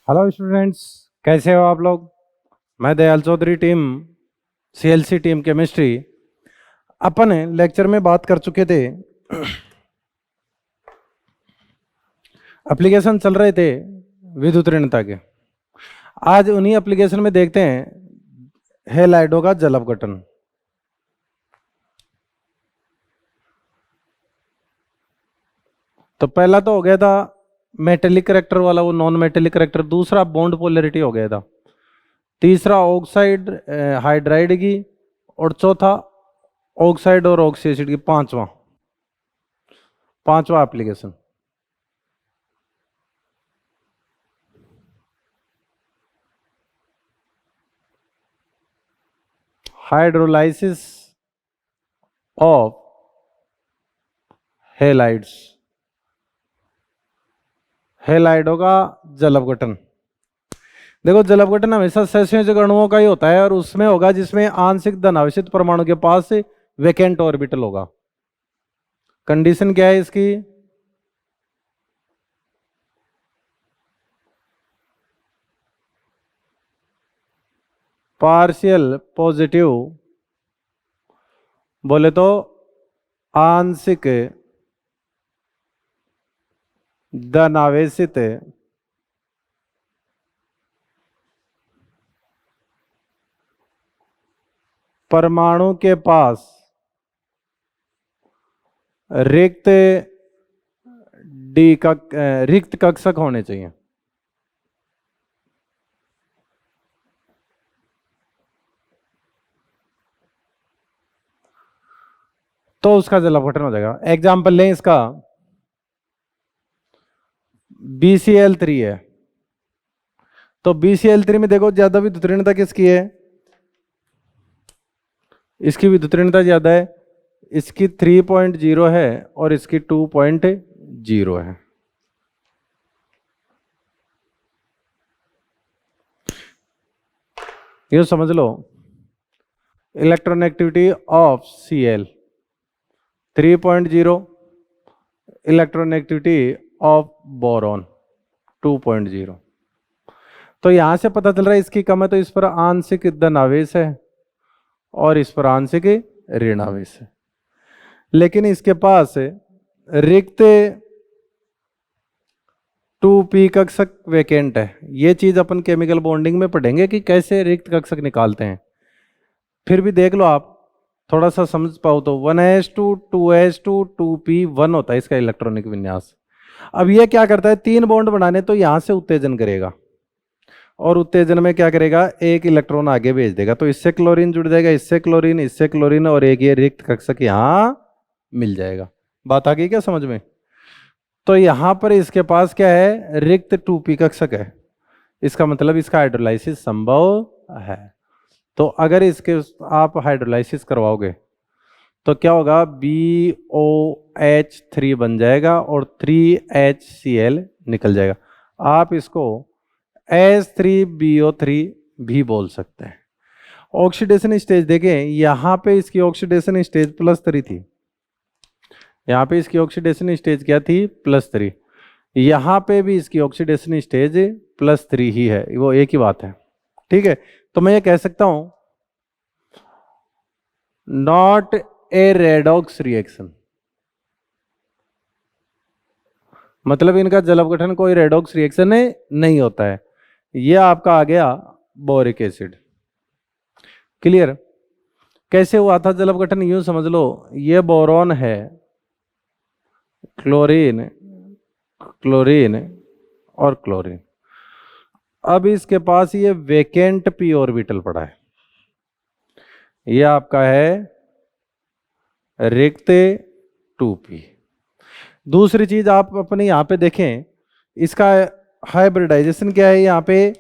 Hello students, कैसे हो आप लोग। मैं Dayal Chaudhary, team CLC team chemistry. अपन लेक्चर में बात कर चुके थे, एप्लीकेशन चल रहे थे विद्युत ऋणता के। आज उन्हीं एप्लीकेशन में देखते हैं हेलाइडों का जल अपघटन। तो पहला तो हो गया था मेटेलिक करेक्टर वाला, वो नॉन मेटेलिक करेक्टर। दूसरा बॉन्ड पोलैरिटी हो गया था। तीसरा ऑक्साइड हाइड्राइड की। और चौथा ऑक्साइड और ऑक्सी एसिड की। पांचवा एप्लीकेशन। हाइड्रोलाइसिस ऑफ हेलाइड्स, हेलाइडों का जल अपघटन। देखो, जल अपघटन हमेशा सहसंयोजक अणुओं का ही होता है, और उसमें होगा जिसमें आंशिक धनावेशित परमाणु के पास वैकेंट ऑर्बिटल होगा। कंडीशन क्या है इसकी? पार्शियल पॉजिटिव बोले तो आंशिक धनावेशित परमाणु के पास रिक्त रिक्त कक्षक होने चाहिए। तो उसका जल अपघटन हो जाएगा। एग्जाम्पल लें इसका, BCl3 है। तो BCl3 में देखो, ज्यादा विद्युत ऋणता किसकी है? इसकी विद्युत ऋणता ज्यादा है। इसकी 3.0 है और इसकी 2.0 है। ये समझ लो, इलेक्ट्रॉनेगेटिविटी ऑफ Cl 3.0, इलेक्ट्रॉनेगेटिविटी ऑफ बोरॉन 2.0। तो यहां से पता चल रहा है इसकी कम है, तो इस पर आंशिक धनावेश है और इस पर आंशिक ऋणावेश है। लेकिन इसके पास रिक्त 2p कक्षक वैकेंट है। ये चीज अपन केमिकल बॉन्डिंग में पढ़ेंगे कि कैसे रिक्त कक्षक निकालते हैं। फिर भी देख लो आप, थोड़ा सा समझ पाओ तो 1s2 2s2 2p1 होता है इसका इलेक्ट्रॉनिक विन्यास। अब ये क्या करता है, 3 बॉन्ड बनाने तो यहां से उत्तेजन करेगा, और उत्तेजन में क्या करेगा, एक इलेक्ट्रॉन आगे भेज देगा। तो इससे क्लोरीन जुड़ जाएगा, इससे क्लोरीन, इससे क्लोरीन, और एक ये रिक्त कक्षक यहां मिल जाएगा। बात आ गई क्या समझ में? तो यहां पर इसके पास क्या है, रिक्त 2p कक्षक है। इसका मतलब इसका हाइड्रोलाइसिस संभव है। तो अगर इसके आप हाइड्रोलाइसिस करवाओगे तो क्या होगा, BOH3 बन जाएगा और 3HCl निकल जाएगा। आप इसको H3BO3 भी बोल सकते हैं। ऑक्सीडेशन स्टेज देखें, यहां पे इसकी ऑक्सीडेशन स्टेज +3 थी। यहां पे इसकी ऑक्सीडेशन स्टेज क्या थी, +3। यहां पे भी इसकी ऑक्सीडेशन स्टेज +3 ही है, वो एक ही बात है। ठीक है, तो मैं ये कह सकता हूं, नॉट ए रेडॉक्स रिएक्शन। मतलब इनका जल अपघटन कोई रेडॉक्स रिएक्शन नहीं होता है। ये आपका आ गया बोरिक एसिड। क्लियर? कैसे हुआ था जल अपघटन, यूं समझ लो, ये बोरॉन है, क्लोरीन, क्लोरीन और क्लोरीन। अब इसके पास ये वेकेंट p ऑर्बिटल पड़ा है। ये आपका है रिक्त 2p। दूसरी चीज आप अपने यहां पे देखें, इसका हाइब्रिडाइजेशन क्या है, यहां पे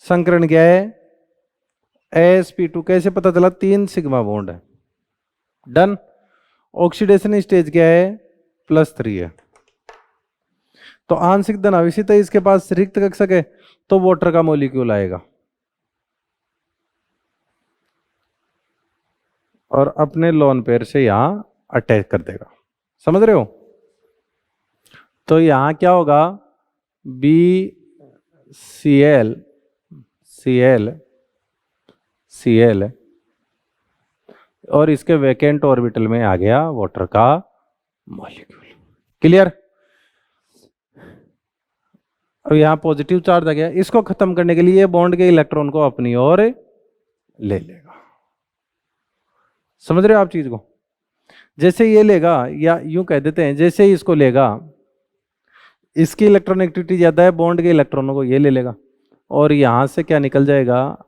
संकरण क्या है, sp2। कैसे पता चला, 3 सिग्मा बॉन्ड है। डन। ऑक्सीडेशन स्टेज क्या है, +3 है। तो आंशिक धनावेशित है, इसके पास रिक्त कक्षक है, तो वाटर का मॉलिक्यूल आएगा और अपने लोन पेयर से यहां अटैच कर देगा। समझ रहे हो? तो यहां क्या होगा, Cl Cl Cl और इसके वैकेंट ऑर्बिटल में आ गया वाटर का मॉलिक्यूल। क्लियर? अब यहां पॉजिटिव चार्ज आ गया, इसको खत्म करने के लिए बॉन्ड के इलेक्ट्रॉन को अपनी ओर ले लेगा। समझ रहे हो आप चीज को? जैसे ये लेगा, या यूं कह देते हैं जैसे ही इसको लेगा, इसकी इलेक्ट्रॉन एक्टिविटी ज्यादा है, बॉन्ड के इलेक्ट्रॉनों को ये ले लेगा और यहां से क्या निकल जाएगा?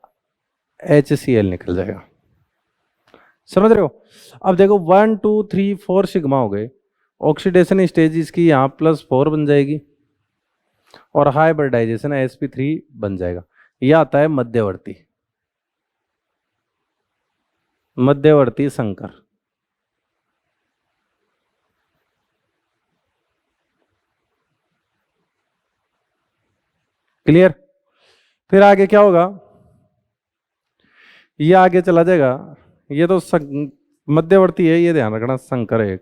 HCl निकल जाएगा। समझ रहे हो? अब देखो 1 2 3 4 सिग्मा हो गए, ऑक्सीडेशन स्टेज इसकी यहाँ +4 बन जाएगी और हाइब्रिडाइजेशन sp3 बन जाएगा। यह आता है मध्यवर्ती संकर। क्लियर? फिर आगे क्या होगा? ये आगे चला जाएगा, ये तो मध्यवर्ती है, ये ध्यान रखना, संकर है।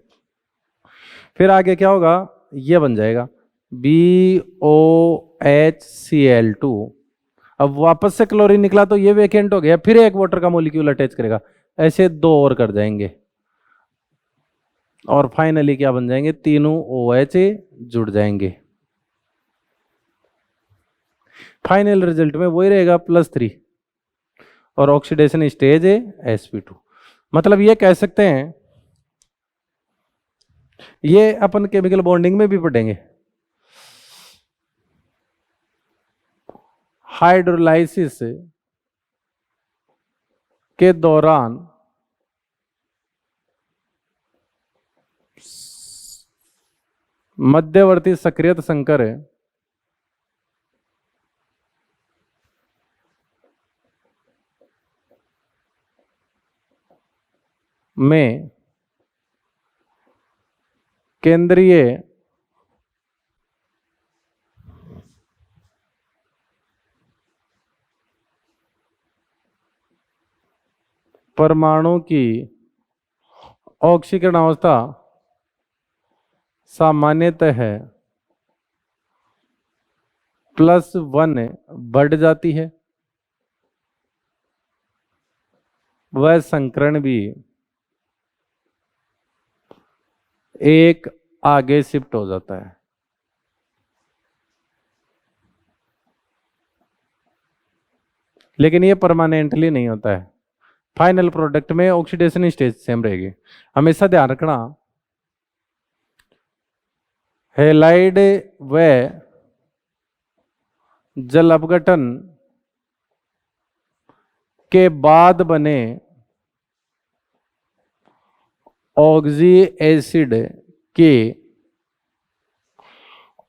फिर आगे क्या होगा? ये बन जाएगा BOHCl2। अब वापस से क्लोरीन निकला तो ये वेकेंट हो गया, फिर एक वाटर का मॉलिक्यूल अटैच करेगा, ऐसे 2 और कर जाएंगे और फाइनली क्या बन जाएंगे? तीनों OH जुड़ जाएंगे। फाइनल रिजल्ट में वही रहेगा +3 और ऑक्सीडेशन स्टेज है sp2। मतलब ये कह सकते हैं, ये अपन केमिकल बॉन्डिंग में भी पढ़ेंगे। हाइड्रोलाइसिस के दौरान मध्यवर्ती सक्रियत संकर है में केंद्रीय परमाणु की ऑक्सीकरण अवस्था सामान्यतः +1 बढ़ जाती है, वह संकरण भी एक आगे शिफ्ट हो जाता है। लेकिन ये परमानेंटली नहीं होता है, फाइनल प्रोडक्ट में ऑक्सीडेशन स्टेज सेम रहेगी। हमेशा ध्यान रखना, हैलाइड व जल अपघटन के बाद बने ऑक्सी एसिड के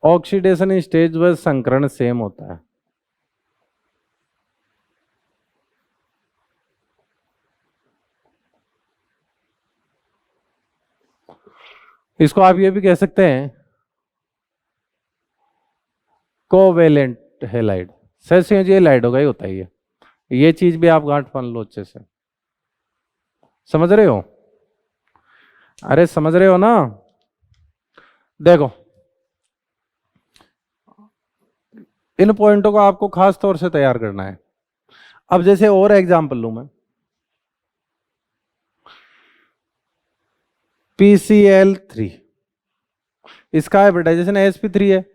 ऑक्सीडेशन स्टेज व संकरण सेम होता है। इसको आप ये भी कह सकते हैं कोवेलेंट हैलाइड। सहसंयोजी हैलाइड होगा, ही होता है ये चीज भी आप गांठ मान लो अच्छे से। समझ रहे हो? अरे समझ रहे हो ना? देखो, इन पॉइंटों को आपको खास तौर से तैयार करना है। अब जैसे और एग्जांपल लूं मैं, PCl3, इसका हाइब्रिडाइजेशन sp3 है,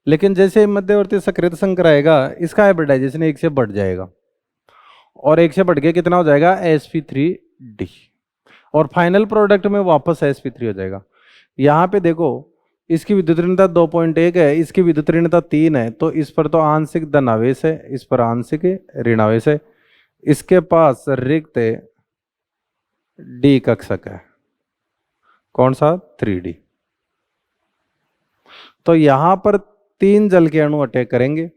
लेकिन जैसे मध्यवर्ती सक्रियत संकर आएगा, इसका हाइब्रिडाइजेशन 1 से बढ़ जाएगा और 1 से बढ़ के कितना हो जाएगा? sp3d और फाइनल प्रोडक्ट में वापस sp3 हो जाएगा। यहां पे देखो, इसकी विद्युत ऋणता 2.1 है, इसकी विद्युत ऋणता 3 है, तो इस पर तो आंशिक धनावेश है, इस पर आंशिक ऋणावेश है, इसके पास रिक्त D कक्षक है। कौन सा? 3D। तो यहां पर 3 जल के अणु अटैक करेंगे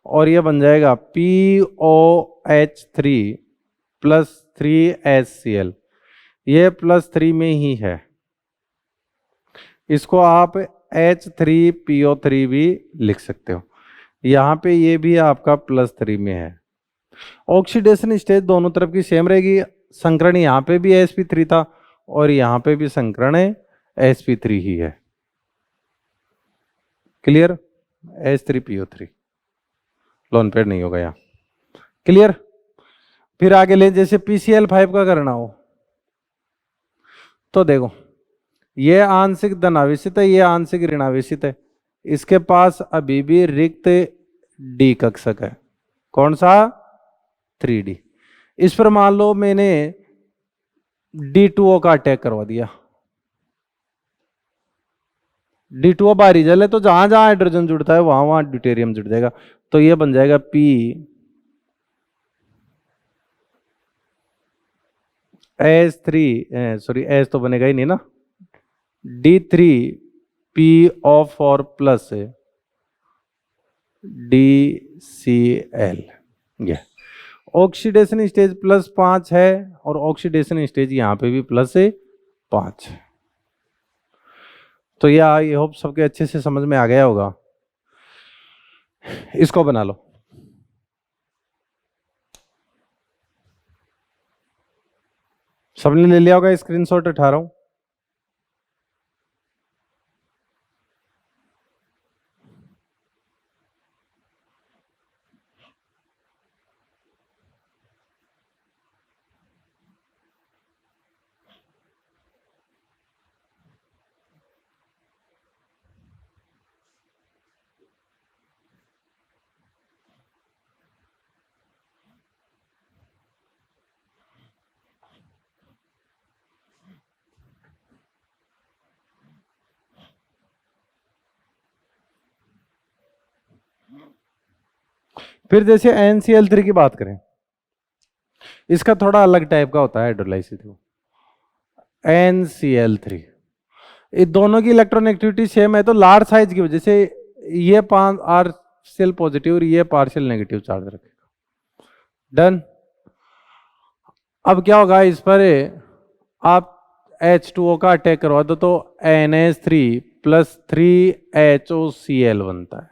और यह बन जाएगा POH3 + 3HCl। ये +3 में ही है, इसको आप H3PO3 भी लिख सकते हो। यहां पे ये भी आपका +3 में है। ऑक्सीडेशन स्टेज दोनों तरफ की सेम रहेगी। संकरण यहां पे भी sp3 था और यहां पे भी संकरण sp3 ही है। क्लियर? H3PO3। लोन पेड नहीं होगा यहाँ। क्लियर? फिर आगे ले, जैसे PCl5 का करना हो तो देखो, ये आंशिक धनावेशित है, ये आंशिक ऋणावेशित है, इसके पास अभी भी रिक्त डी कक्षक है। कौन सा? 3D। इस पर मान लो मैंने D2O का अटैक करवा दिया। D2O बाहरी जल है, तो जहां जहां हाइड्रोजन जुड़ता है वहां वहां ड्यूटेरियम जुड़ जाएगा, तो ये बन जाएगा PH3, सॉरी एच तो बनेगा ही नहीं ना, D3PO और प्लस DCl। ये ऑक्सीडेशन स्टेज +5 है और ऑक्सीडेशन स्टेज यहां पे भी +5 है। तो ये आई होप सबके अच्छे से समझ में आ गया होगा। इसको बना लो। सबने ले लिया होगा, स्क्रीनशॉट उठा रहा हूं। फिर जैसे NCl3 की बात करें, इसका थोड़ा अलग टाइप का होता है हाइड्रोलाइसिस। NCl3, ये दोनों की इलेक्ट्रॉन एक्टिविटी सेम है, तो लार्ज साइज की वजह से ये 5 आर सेल पॉजिटिव और ये पार्शियल नेगेटिव चार्ज रखेगा। डन। अब क्या होगा, इस पर आप H2O का अटैक करवा दो तो NH3 + 3HOCl बनता है।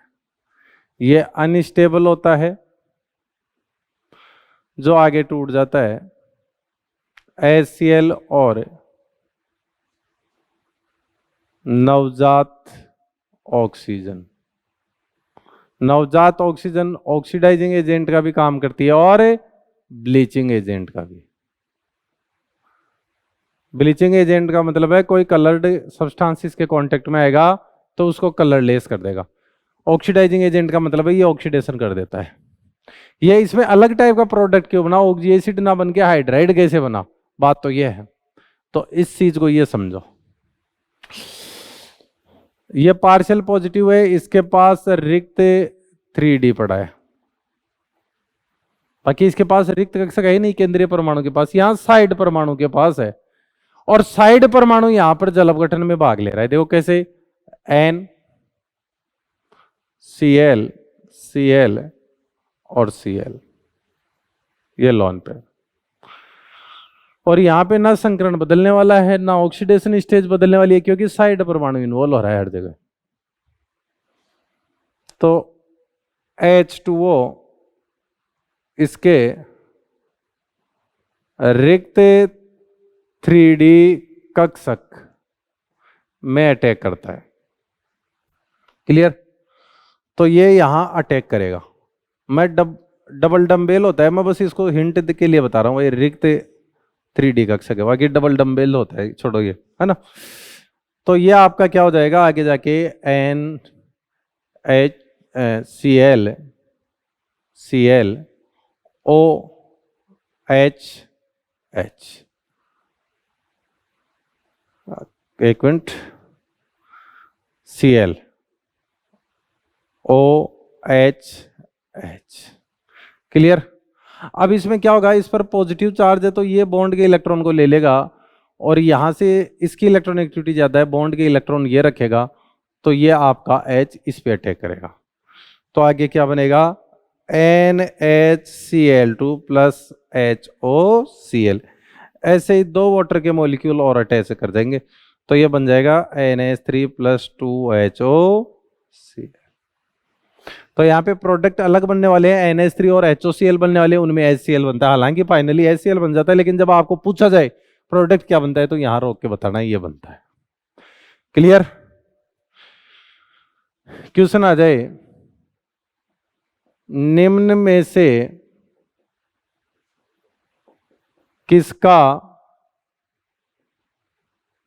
ये अनस्टेबल होता है, जो आगे टूट जाता है HCl और नवजात ऑक्सीजन। नवजात ऑक्सीजन ऑक्सीडाइजिंग एजेंट का भी काम करती है और ब्लीचिंग एजेंट का भी। ब्लीचिंग एजेंट का मतलब है कोई कलर्ड सब्सटेंसेस के कांटेक्ट में आएगा तो उसको कलरलेस कर देगा। ऑक्सीडाइजिंग एजेंट का मतलब है ये ऑक्सीडेशन कर देता है। ये इसमें अलग टाइप का प्रोडक्ट क्यों बना, ऑक्सी एसिड ना बन के हाइड्राइड कैसे बना, बात तो ये है। तो इस चीज को ये समझो, ये पार्शियल पॉजिटिव है, इसके पास रिक्त 3D पड़ा है, बाकी इसके पास रिक्त कक्षक है ही नहीं केंद्रीय परमाणु के पास, यहां साइड परमाणु के पास है, और साइड परमाणु यहां पर जल अपघटन में भाग ले रहा है। देखो कैसे, NCl Cl और Cl, ये लॉन पे, और यहां पे ना संकरण बदलने वाला है ना ऑक्सीडेशन स्टेज बदलने वाली है, क्योंकि साइड परमाणु इन्वॉल्व हो रहा है हर जगह। तो H2O इसके रिक्त 3D कक्षक में अटैक करता है। क्लियर? तो ये यहां अटैक करेगा। मैं डबल डम्बेल होता है, मैं बस इसको हिंट के लिए बता रहा हूं, ये रिक्त 3D कक्षक है, बाकी डबल डम्बेल होता है, छोड़ो ये, है ना। तो ये आपका क्या हो जाएगा आगे जाके, NHCl Cl OH, एक मिनट, Cl OH। क्लियर? अब इसमें क्या होगा, इस पर पॉजिटिव चार्ज है तो ये बॉन्ड के इलेक्ट्रॉन को ले लेगा, और यहां से इसकी इलेक्ट्रॉन एक्टिविटी ज्यादा है, बॉन्ड के इलेक्ट्रॉन ये रखेगा, तो ये आपका H इस पे अटैक करेगा। तो आगे क्या बनेगा, NHCl2 + HOCl। ऐसे ही 2 वाटर के मॉलिक्यूल और अटैच कर देंगे, तो ये बन जाएगा NH3 + 2HOCl। तो यहाँ पे प्रोडक्ट अलग बनने वाले हैं, NH3 और HOCl बनने वाले हैं, उनमें HCl बनता है। हालांकि फाइनली HCl बन जाता है, लेकिन जब आपको पूछा जाए प्रोडक्ट क्या बनता है तो यहां रोक के बताना ये बनता है। क्लियर? क्वेश्चन आ जाए, निम्न में से किसका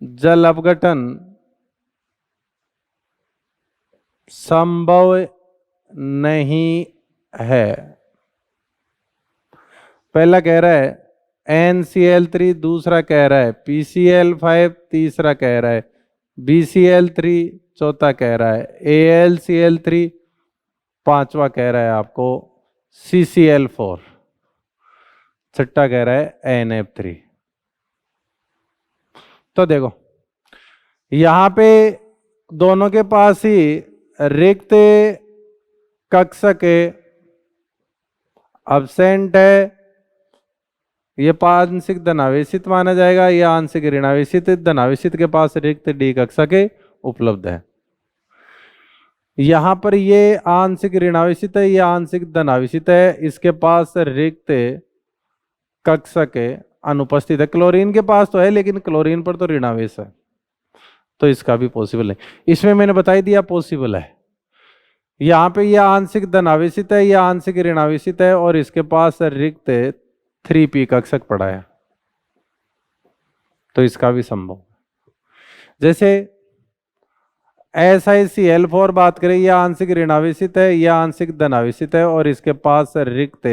जल अपघटन संभव नहीं है। पहला कह रहा है NCl3, दूसरा कह रहा है PCl5, तीसरा कह रहा है BCl3, चौथा कह रहा है AlCl3, पांचवा कह रहा है आपको CCl4, छठा कह रहा है NF3। तो देखो यहां पे दोनों के पास ही रिक्त कक्षक अब्सेंट है, ये आंशिक धनावेशित माना जाएगा, या आंशिक ऋणावेशित। धनावेशित के पास रिक्त डी कक्षक उपलब्ध है। यहां पर ये आंशिक ऋणावेशित है, या आंशिक धनावेशित है, इसके पास रिक्त कक्षक अनुपस्थित है। क्लोरीन के पास तो है लेकिन क्लोरीन पर तो ऋणावेश है, तो इसका भी पॉसिबल है। इसमें मैंने बता ही दिया पॉसिबल है। यहां पे यह आंशिक धनावेशित है, या आंशिक ऋणावेशित है, और इसके पास रिक्त 3p कक्षक पड़ा है, तो इसका भी संभव। जैसे SiCl4 बात करें, यह आंशिक ऋणावेशित है, यह आंशिक धनावेशित है, और इसके पास रिक्त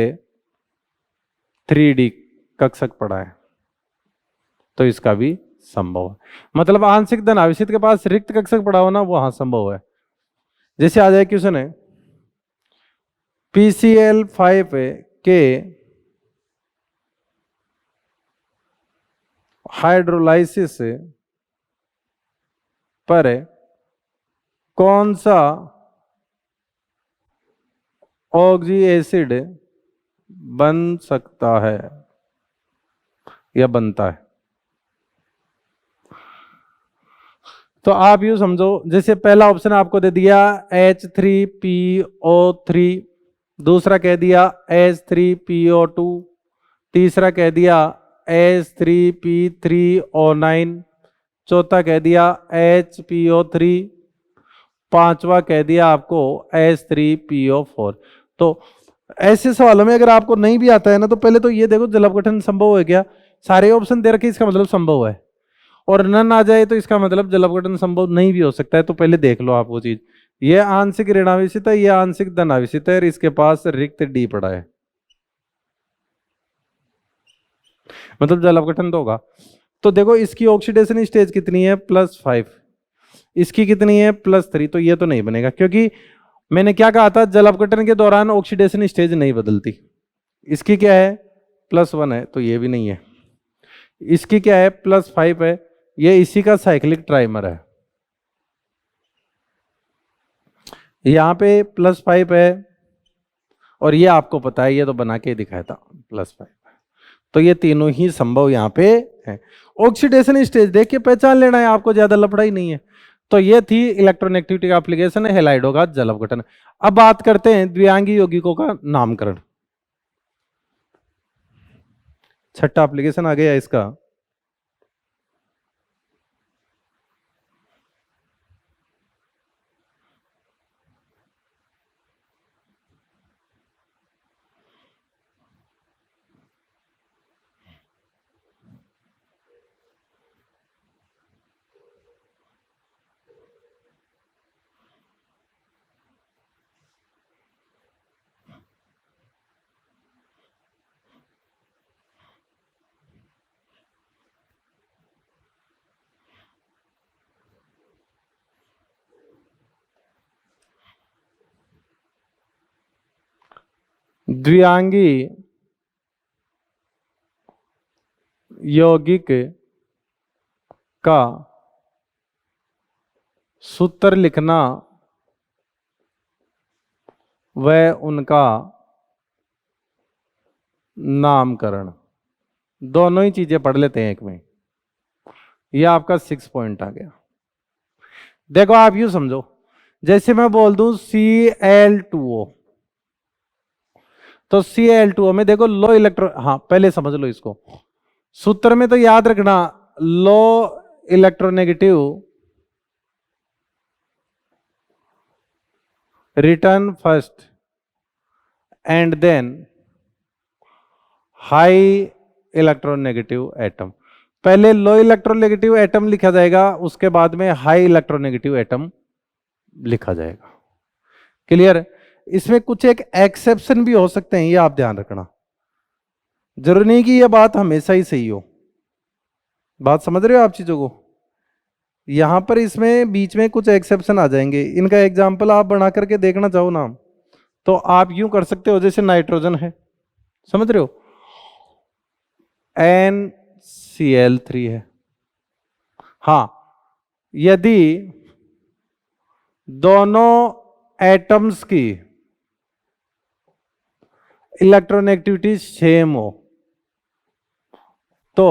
3d कक्षक पड़ा है, तो इसका भी संभव है। मतलब आंशिक धनावेशित के पास रिक्त कक्षक पड़ा हो ना, वहां संभव है। जैसे आ जाए क्वेश्चन है PCl5 के हाइड्रोलाइसिस पर कौन सा ऑक्सी एसिड बन सकता है या बनता है। तो आप यूं समझो, जैसे पहला ऑप्शन आपको दे दिया H3PO3, दूसरा कह दिया H3PO2, तीसरा कह दिया H3P3O9, चौथा कह दिया HPO3, पांचवा कह दिया आपको H3PO4। तो ऐसे सवालों में अगर आपको नहीं भी आता है ना, तो पहले तो ये देखो जल अपघटन संभव है क्या। सारे ऑप्शन दे रखे, इसका मतलब संभव है, और नन आ जाए तो इसका मतलब जल अपघटन संभव नहीं भी हो सकता है। तो पहले देख लो आप वो चीज, ये आंशिक ऋणावेशित है, यह आंशिक धनावेशित है, और इसके पास रिक्त डी पड़ा है, मतलब जल अपघटन तो होगा। तो देखो इसकी ऑक्सीडेशन स्टेज कितनी है, +5, इसकी कितनी है, +3, तो ये तो नहीं बनेगा, क्योंकि मैंने क्या कहा था, जल अपघटन के दौरान ऑक्सीडेशन स्टेज नहीं बदलती। इसकी क्या है, +1 है, तो ये भी नहीं है। इसकी क्या है, +5 है, ये इसी का साइक्लिक ट्राइमर है। यहां पे +5 है, और ये आपको पता है, ये तो बना के दिखाया था +5, तो ये तीनों ही संभव यहां पे है। ऑक्सीडेशन स्टेज देख के पहचान लेना है आपको, ज्यादा लफड़ा ही नहीं है। तो ये थी इलेक्ट्रोनेगेटिविटी का एप्लीकेशन है हेलाइडों का जल अपघटन। अब बात करते हैं द्विआंगी यौगिकों का नामकरण। छठा एप्लीकेशन आ गया इसका। द्विआंगी यौगिक का सूत्र लिखना व उनका नामकरण, दोनों ही चीजें पढ़ लेते हैं एक में। यह आपका 6 पॉइंट आ गया। देखो आप यूं समझो, जैसे मैं बोल दूं Cl2O, तो Cl2O में देखो लो इलेक्ट्रॉन, हाँ पहले समझ लो इसको, सूत्र में तो याद रखना low electronegative written first, and then high electronegative atom. पहले लो इलेक्ट्रोनेगेटिव एटम लिखा जाएगा, उसके बाद में हाई इलेक्ट्रोनेगेटिव एटम लिखा जाएगा। क्लियर? इसमें कुछ एक एक्सेप्शन भी हो सकते हैं, ये आप ध्यान रखना। जरूरी नहीं कि ये बात हमेशा ही सही हो। बात समझ रहे हो आप चीजों को? यहां पर इसमें बीच में कुछ एक्सेप्शन आ जाएंगे, इनका एग्जाम्पल आप बना करके देखना चाहो ना, तो आप यूं कर सकते हो, जैसे नाइट्रोजन है, समझ रहे हो, NCl3 है। हाँ, यदि दोनों एटम्स की इलेक्ट्रोनेगेटिविटी सेम हो तो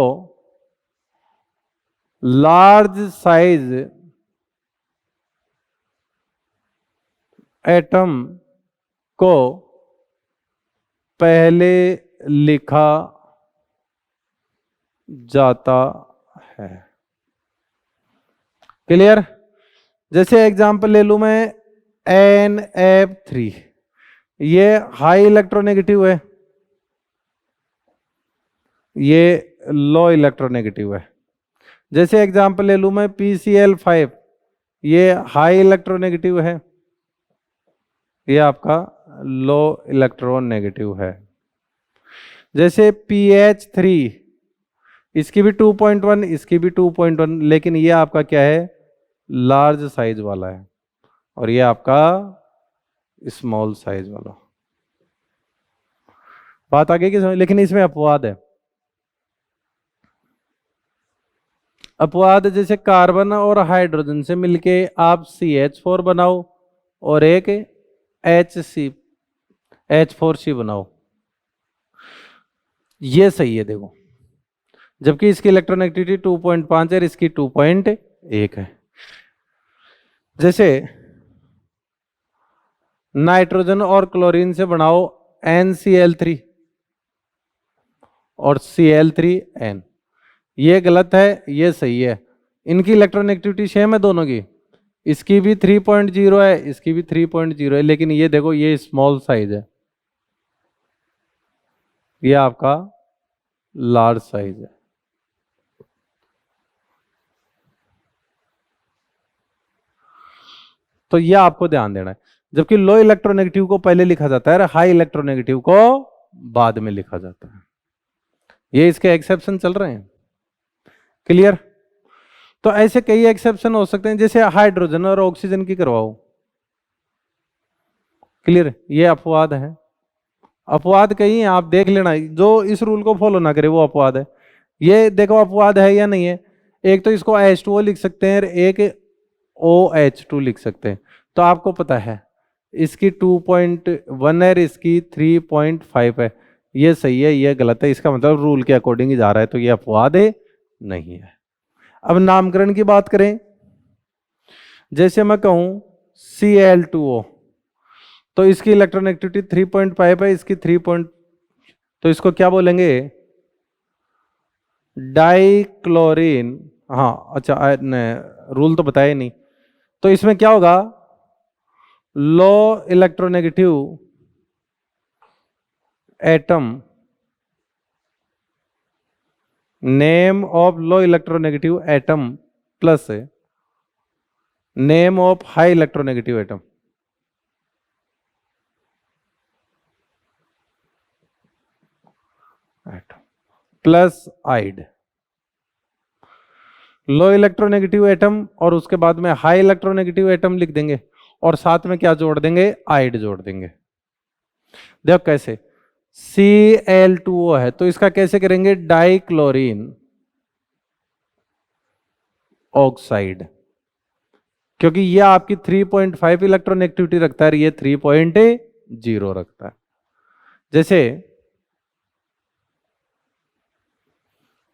लार्ज साइज एटम को पहले लिखा जाता है। क्लियर? जैसे एग्जांपल ले लूं मैं, NF3, ये हाई इलेक्ट्रोनेगेटिव है, ये लो इलेक्ट्रोनेगेटिव है। जैसे एग्जांपल ले लूं मैं PCl5, ये हाई इलेक्ट्रोनेगेटिव है, ये आपका लो इलेक्ट्रोनेगेटिव है। जैसे PH3, इसकी भी 2.1, इसकी भी 2.1, लेकिन ये आपका क्या है, लार्ज साइज वाला है, और ये आपका स्मॉल साइज वाला। बात आगे की समझ? लेकिन इसमें अपवाद है। अपवाद जैसे कार्बन और हाइड्रोजन से मिलके आप CH4 बनाओ और एक H4C बनाओ, ये सही है देखो, जबकि इसकी इलेक्ट्रोनेगेटिविटी 2.5 है और इसकी 2.1 है। जैसे नाइट्रोजन और क्लोरीन से बनाओ NCl3 और Cl3n, ये गलत है, ये सही है। इनकी इलेक्ट्रोनेगेटिविटी सेम है दोनों की, इसकी भी 3.0 है, इसकी भी 3.0 है, लेकिन ये देखो ये स्मॉल साइज है, ये आपका लार्ज साइज है। तो ये आपको ध्यान देना है, जबकि लो इलेक्ट्रोनेगेटिव को पहले लिखा जाता है और हाई इलेक्ट्रोनेगेटिव को बाद में लिखा जाता है। ये इसके एक्सेप्शन चल रहे हैं। क्लियर? तो ऐसे कई एक्सेप्शन हो सकते हैं, जैसे हाइड्रोजन और ऑक्सीजन की करवाओ। क्लियर? ये अपवाद है। अपवाद कई हैं, आप देख लेना, जो इस रूल को फॉलो ना करे वो अपवाद है। ये देखो अपवाद है या नहीं है। एक तो इसको H2O लिख सकते हैं और एक OH2 लिख सकते हैं। तो आपको पता है इसकी 2.1 है, इसकी 3.5 है, ये सही है, ये गलत है, इसका मतलब रूल के अकॉर्डिंग ही जा रहा है, तो ये अपवाद है नहीं है। अब नामकरण की बात करें, जैसे मैं कहूं Cl2O, तो इसकी इलेक्ट्रोनेगेटिविटी 3.5 है, इसकी 3. तो इसको क्या बोलेंगे, डाइक्लोरीन। हाँ अच्छा, रूल तो बताया नहीं। तो इसमें क्या होगा, low electronegative atom, name of low electronegative atom plus name of high electronegative atom. Plus ide, low electronegative atom और उसके बाद में हाई इलेक्ट्रोनेगेटिव एटम लिख देंगे और साथ में क्या जोड़ देंगे, आइड जोड़ देंगे। देखो कैसे, Cl2O है तो इसका कैसे करेंगे, डाइक्लोरीन ऑक्साइड, क्योंकि यह आपकी 3.5 इलेक्ट्रोनेगेटिविटी रखता है, ये 3.0 रखता है। जैसे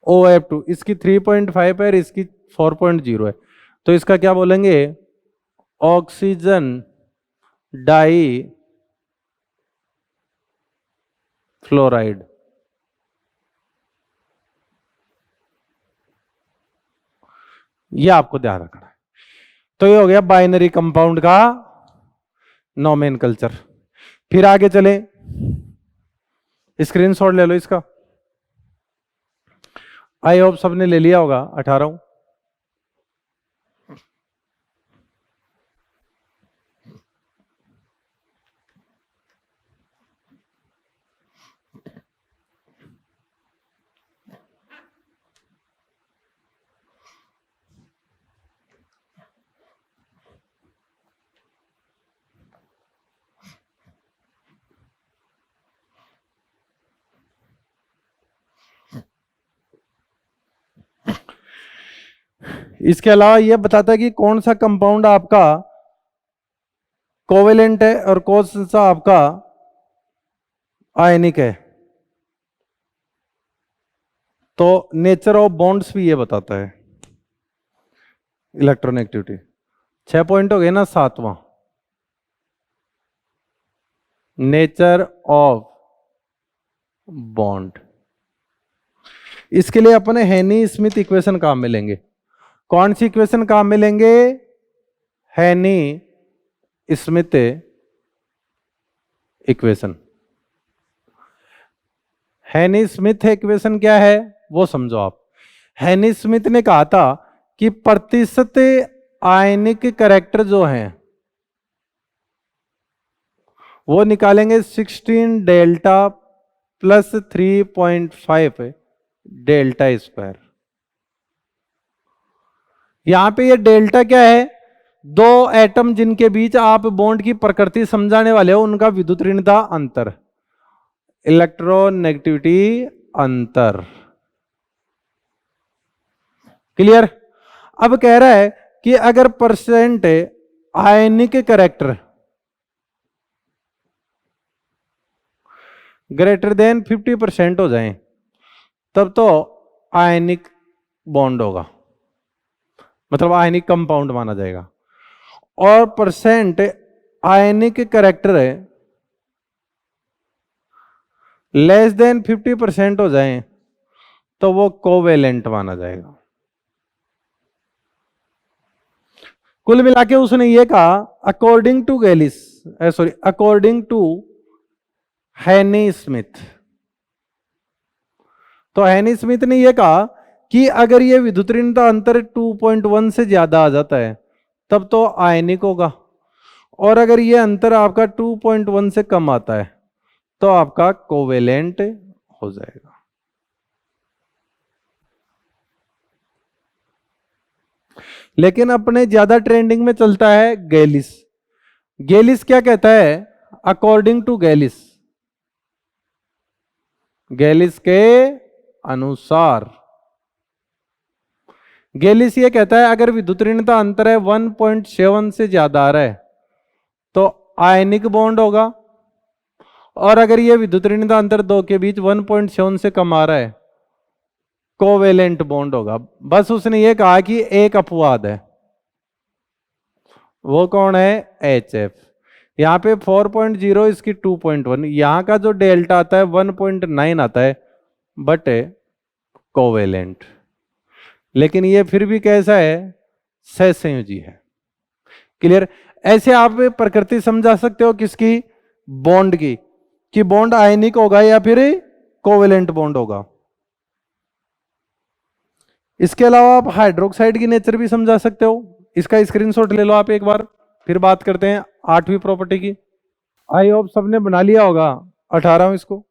OF2, इसकी 3.5 है और इसकी 4.0 है, तो इसका क्या बोलेंगे, ऑक्सीजन डाई फ्लोराइड। यह आपको ध्यान रखना है। तो ये हो गया बाइनरी कंपाउंड का नोमेनकल्चर। फिर आगे चले, स्क्रीनशॉट ले लो इसका। आई होप सबने ले लिया होगा 18। इसके अलावा यह बताता है कि कौन सा कंपाउंड आपका कोवेलेंट है और कौन सा आपका आयनिक है। तो नेचर ऑफ बॉन्ड्स भी ये बताता है, इलेक्ट्रॉनेगेटिविटी। 6 पॉइंट हो गए ना। 7वां, नेचर ऑफ बॉन्ड। इसके लिए अपने हैनी स्मिथ इक्वेशन काम में लेंगे। कौन सी इक्वेशन काम में लेंगे? हैनी स्मिथ इक्वेशन। हैनी स्मिथ इक्वेशन क्या है वो समझो आप। हैनी स्मिथ ने कहा था कि प्रतिशत आयनिक कैरेक्टर जो हैं वो निकालेंगे 16 डेल्टा प्लस 3.5 डेल्टा स्क्वायर। यहां पे ये डेल्टा क्या है? दो एटम जिनके बीच आप बॉन्ड की प्रकृति समझाने वाले हो, उनका विद्युत ऋणता अंतर, इलेक्ट्रोनेगेटिविटी अंतर। क्लियर? अब कह रहा है कि अगर परसेंट आयनिक कैरेक्टर ग्रेटर देन 50% हो जाए तब तो आयनिक बॉन्ड होगा, मतलब आयनिक कंपाउंड माना जाएगा। और परसेंट आयनिक कैरेक्टर है लेस देन 50% हो जाए तो वो कोवेलेंट माना जाएगा। कुल मिला के उसने ये कहा अकॉर्डिंग टू अकॉर्डिंग टू हैनी स्मिथ। तो हैनी स्मिथ ने यह कहा कि अगर ये विद्युत ऋणता अंतर 2.1 से ज्यादा आ जाता है तब तो आयनिक होगा, और अगर ये अंतर आपका 2.1 से कम आता है तो आपका कोवेलेंट हो जाएगा। लेकिन अपने ज्यादा ट्रेंडिंग में चलता है गैलिस। गैलिस क्या कहता है? अकॉर्डिंग टू गैलिस, गैलिस के अनुसार, गैलिस ये कहता है अगर विद्युत ऋणता अंतर है 1.7 से ज्यादा आ रहा है तो आयनिक बॉन्ड होगा, और अगर ये विद्युत ऋणता अंतर दो के बीच 1.7 से कम आ रहा है कोवेलेंट बॉन्ड होगा। बस उसने ये कहा कि एक अपवाद है, वो कौन है? HF। यहां पे 4.0, इसकी 2.1, यहां का जो डेल्टा आता है 1.9 आता है, बट कोवेलेंट। लेकिन ये फिर भी कैसा है? सहसंयोजी है। क्लियर? ऐसे आप प्रकृति समझा सकते हो किसकी? बॉन्ड की, कि बॉन्ड आयनिक होगा या फिर कोवेलेंट बॉन्ड होगा। इसके अलावा आप हाइड्रोक्साइड की नेचर भी समझा सकते हो। इसका स्क्रीनशॉट ले लो आप एक बार, फिर बात करते हैं 8वीं प्रॉपर्टी की। आई होप सबने बना लिया होगा 18 इसको।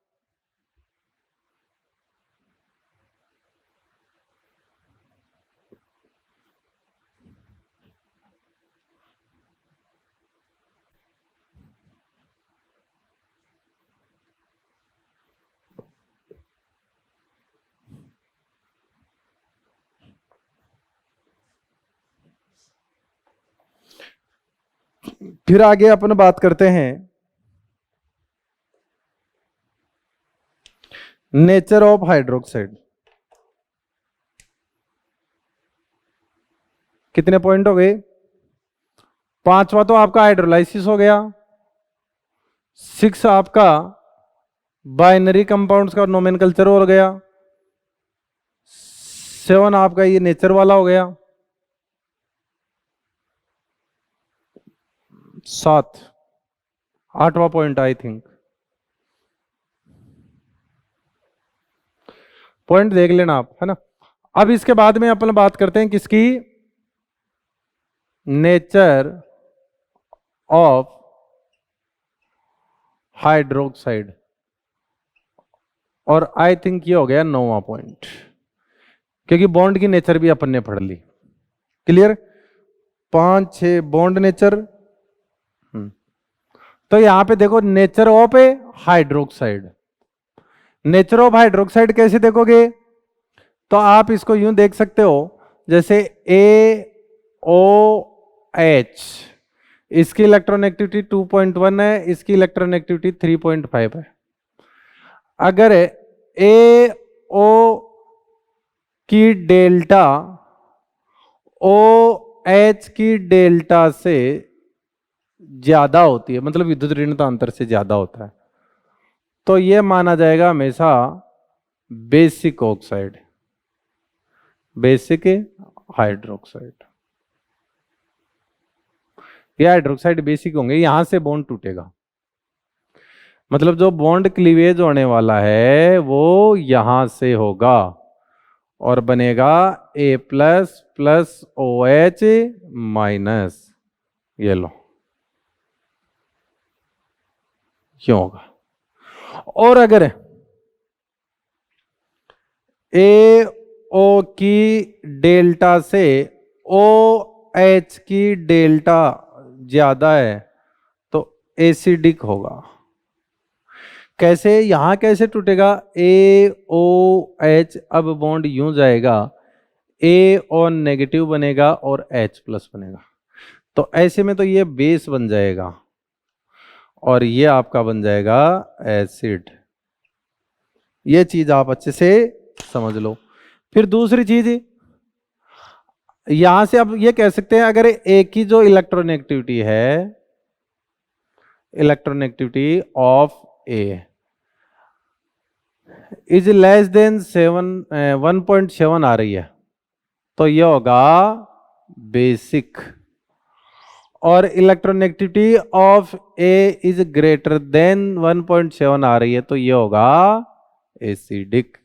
फिर आगे अपन बात करते हैं नेचर ऑफ हाइड्रोक्साइड। कितने पॉइंट हो गए? 5वां तो आपका हाइड्रोलाइसिस हो गया। 6 आपका बाइनरी कंपाउंड्स का नोमेनकल्चर हो गया। 7 आपका ये नेचर वाला हो गया। 7 8वां पॉइंट आई थिंक पॉइंट देख लेना आप, है ना। अब इसके बाद में अपन बात करते हैं किसकी, नेचर ऑफ हाइड्रोक्साइड, और आई थिंक ये हो गया 9वां पॉइंट, क्योंकि बॉन्ड की नेचर भी अपन ने पढ़ ली। Clear, 5-6 bond nature. तो यहां पे देखो nature of A hydroxide, nature of hydroxide कैसे देखोगे, तो आप इसको यूं देख सकते हो, जैसे AOH, इसकी इलेक्ट्रॉनेगेटिविटी 2.1 है, इसकी इलेक्ट्रॉनेगेटिविटी 3.5 है। अगर AO की डेल्टा OH की डेल्टा से ज्यादा होती है, मतलब विद्युत ऋणता अंतर से ज्यादा होता है, तो यह माना जाएगा हमेशा बेसिक ऑक्साइड, बेसिक हाइड्रोक्साइड। ये हाइड्रोक्साइड बेसिक होंगे, यहां से बॉन्ड टूटेगा, मतलब जो बॉन्ड क्लीवेज होने वाला है वो यहां से होगा और बनेगा A++ OH माइनस, ये लो क्यों होगा। और अगर AO की डेल्टा से OH की डेल्टा ज्यादा है तो एसिडिक होगा। कैसे, यहां कैसे टूटेगा, AOH अब बॉन्ड यूं जाएगा, AO नेगेटिव बनेगा और H+ बनेगा, तो ऐसे में तो ये बेस बन जाएगा और ये आपका बन जाएगा एसिड। ये चीज आप अच्छे से समझ लो। फिर दूसरी चीज, यहां से अब ये कह सकते हैं, अगर ए की जो इलेक्ट्रोनेगेटिविटी है, electronegativity of A is less than 1.7 आ रही है, तो ये होगा बेसिक। और electronegativity of A is greater than 1.7 आ रही है, तो ये होगा एसिडिक।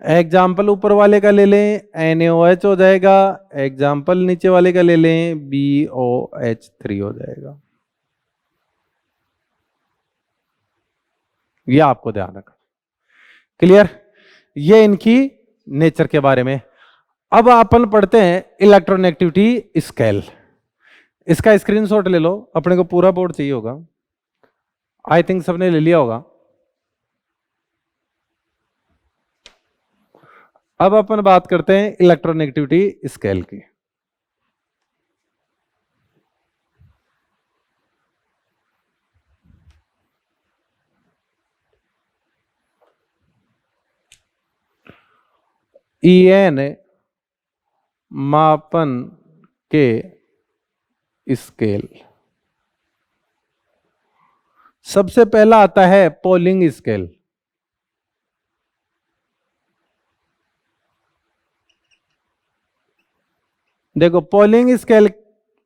एग्जाम्पल ऊपर वाले का ले लें, NaOH हो जाएगा, एग्जाम्पल नीचे वाले का ले लें, BOH3 हो जाएगा। ये आपको ध्यान रखना। क्लियर, ये इनकी नेचर के बारे में। अब अपन पढ़ते हैं इलेक्ट्रोनेगेटिविटी स्केल। इसका स्क्रीनशॉट ले लो, अपने को पूरा बोर्ड चाहिए होगा, आई थिंक सबने ले लिया होगा। अब अपन बात करते हैं इलेक्ट्रोनेगेटिविटी स्केल की। EN मापन के स्केल, सबसे पहला आता है पोलिंग स्केल। देखो पोलिंग स्केल,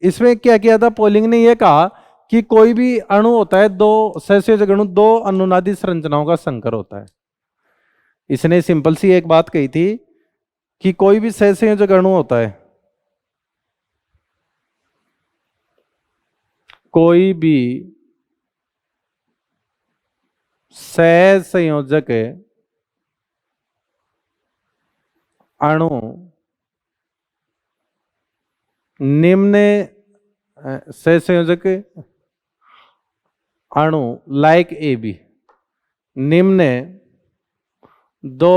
इसमें क्या किया था, पोलिंग ने यह कहा कि कोई भी अणु होता है, दो सहसंयोजक अणु, दो अनुनादी संरचनाओं का संकर होता है। इसने सिंपल सी एक बात कही थी कि कोई भी सहसंयोजक अणु होता है, कोई भी सहसंयोजक अणु निम्न सहसंयोजक अणु लाइक AB, निम्न दो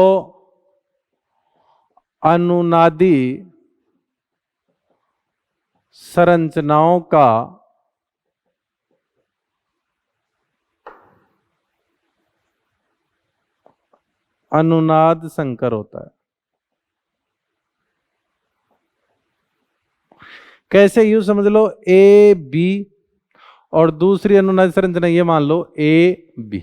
अनुनादी संरचनाओं का अनुनाद संकर होता है। कैसे, यूं समझ लो AB और दूसरी अनुनादी संरचना ये मान लो AB।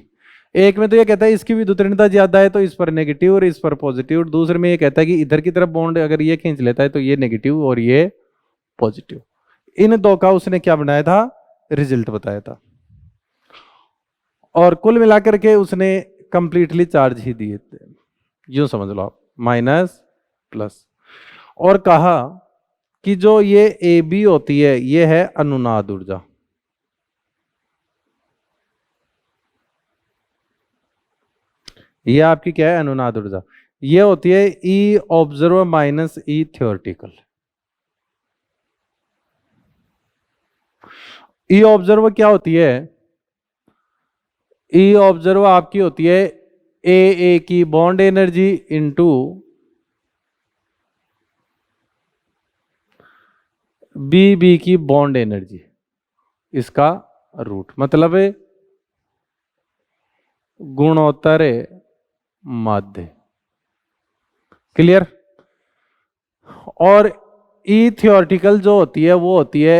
एक में तो ये कहता है इसकी विद्युत ऋणता ज्यादा है तो इस पर नेगेटिव और इस पर पॉजिटिव, और दूसरे में ये कहता है कि इधर की तरफ बॉन्ड अगर ये खींच लेता है तो ये नेगेटिव और ये पॉजिटिव। इन दो का उसने क्या बनाया था, रिजल्ट बताया था, और कुल मिलाकर के उसने कंप्लीटली चार्ज ही दिए थे। यूं समझ लो आप, माइनस प्लस। और कहा कि जो ये ए बी होती है ये है अनुनाद ऊर्जा। ये आपकी क्या है, अनुनाद ऊर्जा। ये होती है ई ऑब्जर्वर माइनस ई थ्योरेटिकल। ई ऑब्जर्वर क्या होती है, ई ऑब्जर्वर आपकी होती है ए की बॉन्ड एनर्जी इंटू बी की बॉन्ड एनर्जी, इसका रूट, मतलब गुणोत्तर माध्य। क्लियर। और ई थ्योरेटिकल जो होती है वो होती है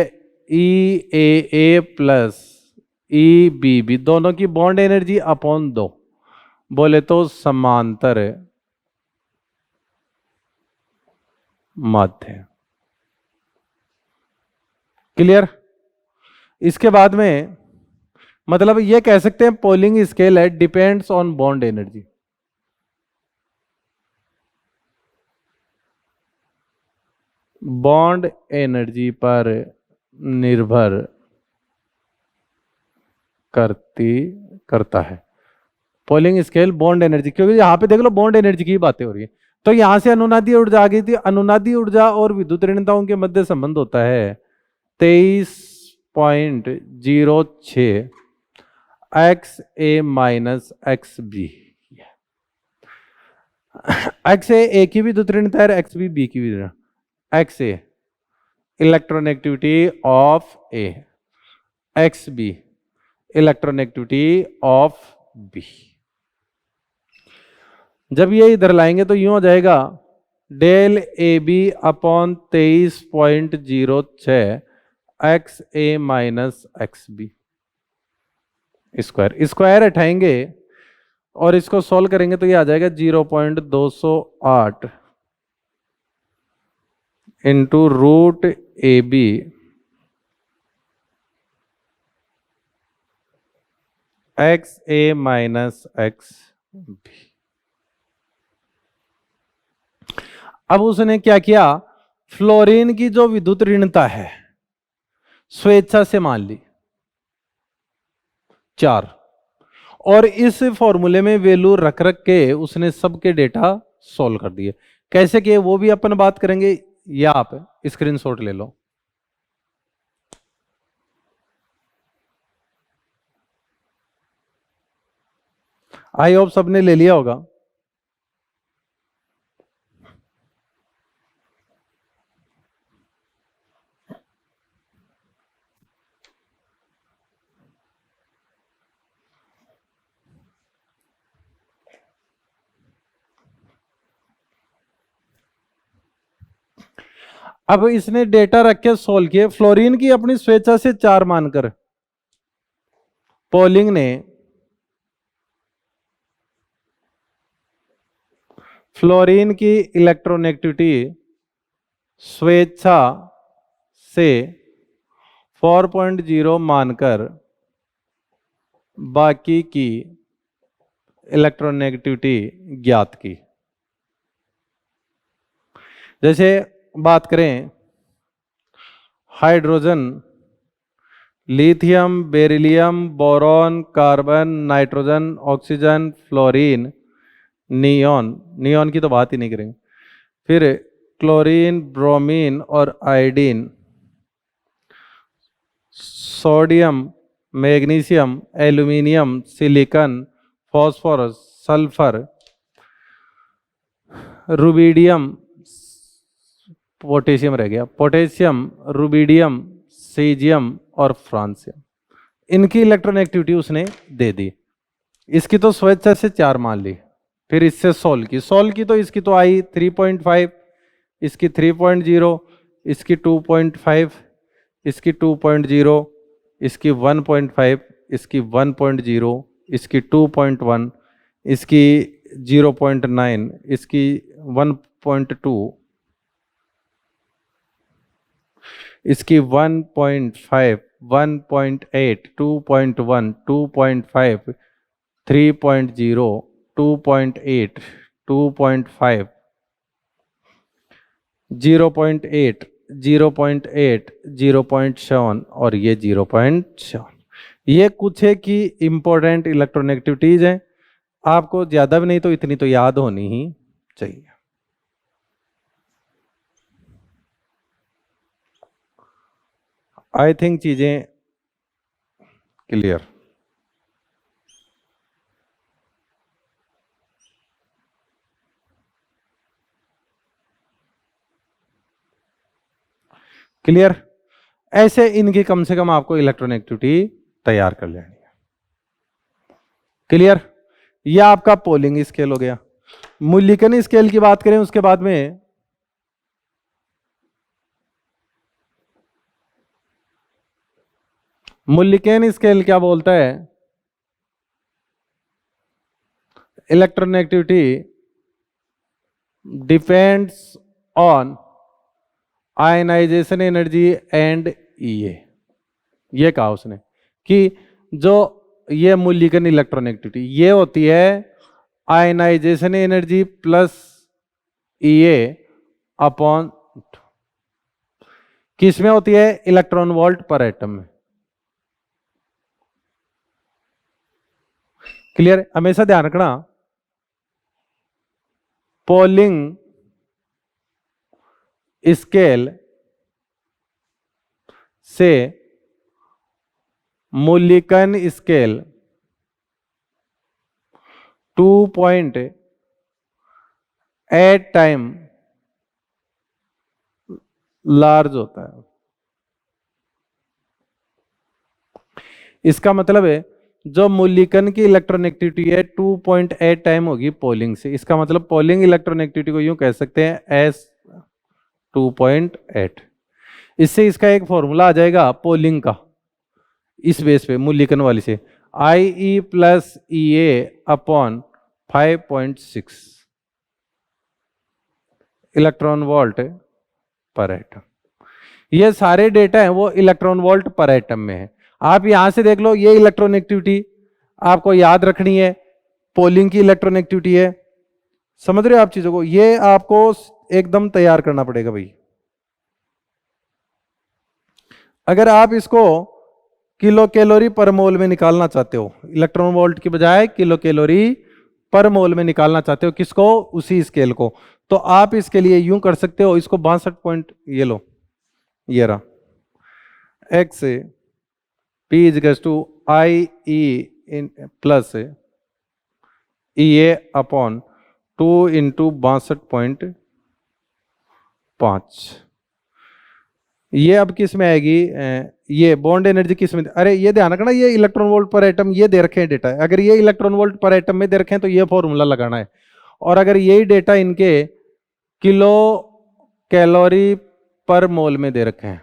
ई ए प्लस ई बी, दोनों की बॉन्ड एनर्जी अपॉन 2, बोले तो समांतर माध्य। क्लियर। इसके बाद में मतलब ये कह सकते हैं पोलिंग स्केल है depends on bond energy. Bond energy पर निर्भर करता है पोलिंग स्केल बॉन्ड एनर्जी, क्योंकि यहां पे देख लो बॉन्ड एनर्जी की बातें हो रही है। तो यहां से अनुनादी ऊर्जा आ गई थी। अनुनादी ऊर्जा और विद्युत ऋणताओं के मध्य संबंध होता है 23.06 X A minus X B. X A की विद्युत ऋणता है, एक्स बी की भी। X A electronegativity of A, X B electronegativity of B. जब ये इधर लाएंगे तो यूं हो जाएगा del A B upon 23.06 X A minus X B square. Square हटाएंगे और इसको सॉल्व करेंगे तो ये आ जाएगा 0.208 into root A B X A minus X B. अब उसने क्या किया, फ्लोरीन की जो विद्युत ऋणता है स्वेच्छा से मान ली 4, और इस फॉर्मूले में वैल्यू रख रख के उसने सबके डेटा सॉल्व कर दिए। कैसे किए वो भी अपन बात करेंगे, या आप स्क्रीनशॉट ले लो। आई होप सबने ले लिया होगा। अब इसने डेटा रख के सोल्व किए। फ्लोरीन की अपनी स्वेच्छा से 4 मानकर पोलिंग ने फ्लोरीन की इलेक्ट्रोनेगेटिविटी स्वेच्छा से 4.0 मानकर बाकी की इलेक्ट्रोनेगेटिविटी ज्ञात की। जैसे बात करें hydrogen, lithium, beryllium, boron, carbon, nitrogen, oxygen, fluorine, neon की तो बात ही नहीं करेंगे, फिर क्लोरीन, ब्रोमीन और iodine, sodium, magnesium, aluminium, silicon, phosphorus, sulphur, rubidium, potassium रह गया, पोटेशियम, रुबिडियम, सीजियम और फ्रांसियम, इनकी इलेक्ट्रोनेगेटिविटी उसने दे दी। इसकी तो स्वेच्छा से 4 मान ली, फिर इससे सोल्व की तो इसकी तो आई 3.5, इसकी 3.0, इसकी 2.5, इसकी 2.0, इसकी 1.5, इसकी 1.0, इसकी 2.1, इसकी 0.9, इसकी 1.2, इसकी 1.5, 1.8, 2.1, 2.5, 3.0, 2.8, 2.5, 0.8, 0.8, 0.7 और ये 0.7। ये कुछ है कि इंपॉर्टेंट इलेक्ट्रोनेगेटिविटीज हैं। आपको ज्यादा भी नहीं तो इतनी तो याद होनी ही चाहिए। आई थिंक चीजें क्लियर। क्लियर। ऐसे इनकी कम से कम आपको इलेक्ट्रोनेगेटिविटी तैयार कर लेनी है। क्लियर। यह आपका पोलिंग स्केल हो गया। मूल्यांकन स्केल की बात करें उसके बाद में मूल्यांकन स्केल क्या बोलता है? Electronegativity depends on ionization energy and EA. ये कहा उसने कि जो ये मूल्यांकन इलेक्ट्रोनेगेटिविटी ये होती है आयनाइजेशन एनर्जी प्लस ईए अपॉन, किसमें होती है? इलेक्ट्रॉन वोल्ट पर एटम में। क्लियर। हमेशा ध्यान रखना पोलिंग स्केल से मूल्यांकन स्केल 2.8 टाइम लार्ज होता है। इसका मतलब है जो मूल्यांकन की इलेक्ट्रोनेगेटिविटी है 2.8 टाइम होगी पोलिंग से। इसका मतलब पोलिंग इलेक्ट्रोनेगेटिविटी को यूं कह सकते हैं एस 2.8। इससे इसका एक फॉर्मूला आ जाएगा पोलिंग का, इस बेस पे मूल्यांकन वाली से आई E plus E A upon 5.6 electron volt पर एटम। ये सारे डेटा हैं वो इलेक्ट्रॉन वोल्ट पर एटम में है। आप यहां से देख लो, ये इलेक्ट्रोनेगेटिविटी आपको याद रखनी है, पोलिंग की इलेक्ट्रोनेगेटिविटी है। समझ रहे हो आप चीजों को? ये आपको एकदम तैयार करना पड़ेगा भाई। अगर आप इसको किलो कैलोरी पर मोल में निकालना चाहते हो, इलेक्ट्रॉन वोल्ट की बजाय किलो कैलोरी पर मोल में निकालना चाहते हो, किसको? उसी स्केल को, तो आप इसके लिए यूं कर सकते हो, इसको 62 पॉइंट, ये लो, ये रहा X P is to I E in plus E A upon 2 into 62.5। ये अब किस में आएगी? ये बॉन्ड एनर्जी किस में? अरे ये ध्यान रखना, ये इलेक्ट्रॉन वोल्ट पर एटम ये दे रखे हैं डेटा। अगर ये इलेक्ट्रॉन वोल्ट पर एटम में दे रखे हैं तो ये फॉर्मूला लगाना है। और अगर यही डेटा इनके किलो कैलोरी पर मोल में दे रखे हैं,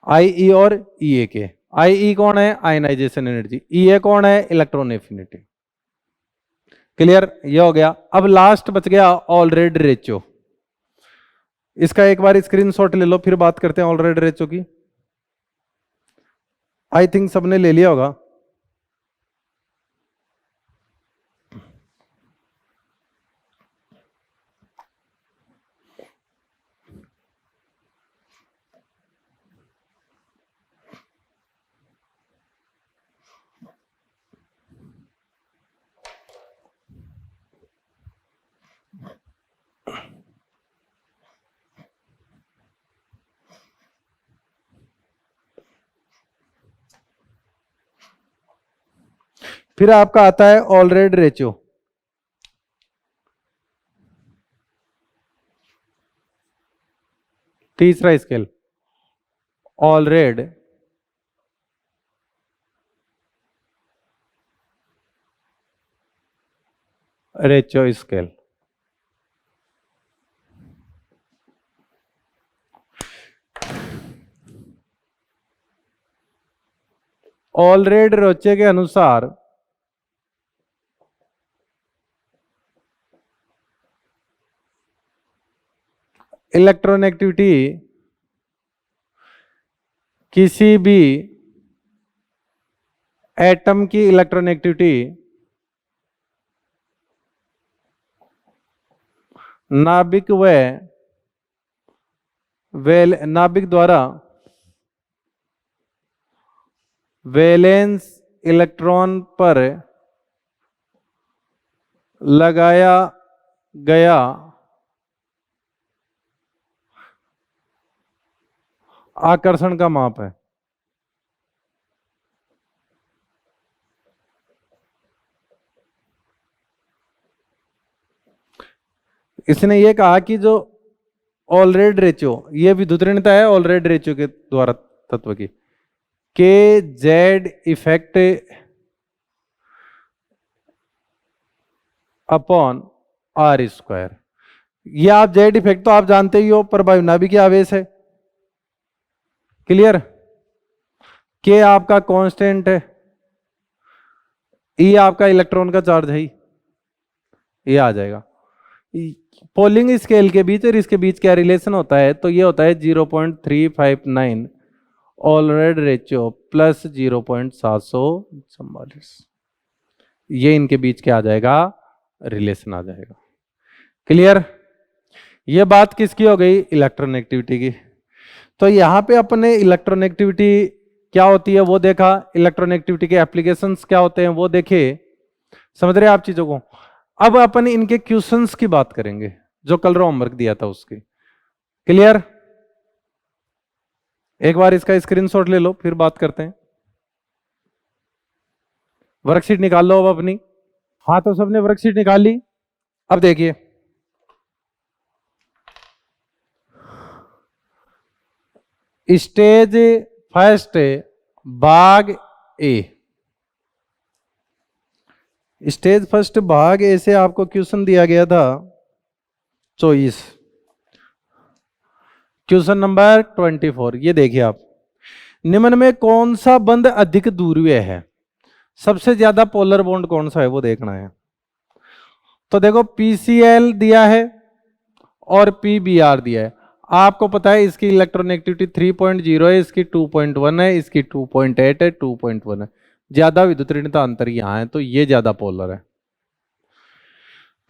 आई ई और ई ए के। आई ई कौन है? Ionization energy. ई ए कौन है? Electron affinity. क्लियर। ये हो गया। अब लास्ट बच गया ऑलरेडी रेशियो। इसका एक बार स्क्रीनशॉट ले लो, फिर बात करते हैं ऑलरेडी रेशियो की। आई थिंक सबने ले लिया होगा। फिर आपका आता है ऑलरेडी रेशियो। तीसरा scale already ratio scale. Already ratio के अनुसार इलेक्ट्रोनेगेटिविटी किसी भी एटम की इलेक्ट्रोनेगेटिविटी नाभिक व नाभिक द्वारा वैलेंस इलेक्ट्रॉन पर लगाया गया आकर्षण का माप है। इसने ये कहा कि जो ऑलरेड रेशियो, ये विद्युत ऋणता है ऑलरेड रेशियो के द्वारा तत्व की, के Z effect upon R square. ये आप जेड इफेक्ट तो आप जानते ही हो, प्रभावी नाभिकीय आवेश है, क्लियर। के आपका कांस्टेंट है, ई आपका इलेक्ट्रॉन का चार्ज है, ये आ जाएगा। पोलिंग स्केल के बीच और इसके बीच क्या रिलेशन होता है, तो ये होता है 0.359 ऑलरेड रेशियो प्लस 0.744, ये इनके बीच क्या आ जाएगा, रिलेशन आ जाएगा, क्लियर। ये बात किसकी हो गई, इलेक्ट्रोनेगेटिविटी की। तो यहां पे अपने इलेक्ट्रोनेगेटिविटी क्या होती है वो देखा, इलेक्ट्रोनेगेटिविटी के एप्लीकेशंस क्या होते हैं वो देखे, समझ रहे हैं आप चीजों को। अब अपन इनके क्वेश्चंस की बात करेंगे जो कल होमवर्क दिया था उसकी, क्लियर। एक बार इसका स्क्रीनशॉट ले लो फिर बात करते हैं। वर्कशीट निकाल लो अब अपनी। हाँ तो सबने वर्कशीट निकाल ली। अब देखिए स्टेज फर्स्ट भाग ए, स्टेज फर्स्ट भाग ए से आपको क्वेश्चन दिया गया था 24, क्वेश्चन नंबर 24। ये देखिए आप, निम्न में कौन सा बंध अधिक दूरव्य है, सबसे ज्यादा पोलर बॉन्ड कौन सा है वो देखना है। तो देखो पीसीएल दिया है और पीबीआर दिया है, आपको पता है इसकी इलेक्ट्रोनेगेटिविटी 3.0 है, इसकी 2.1 है, इसकी 2.8 है, 2.1 है, ज्यादा विद्युत ऋणता अंतर यहां है तो ये ज्यादा पोलर है।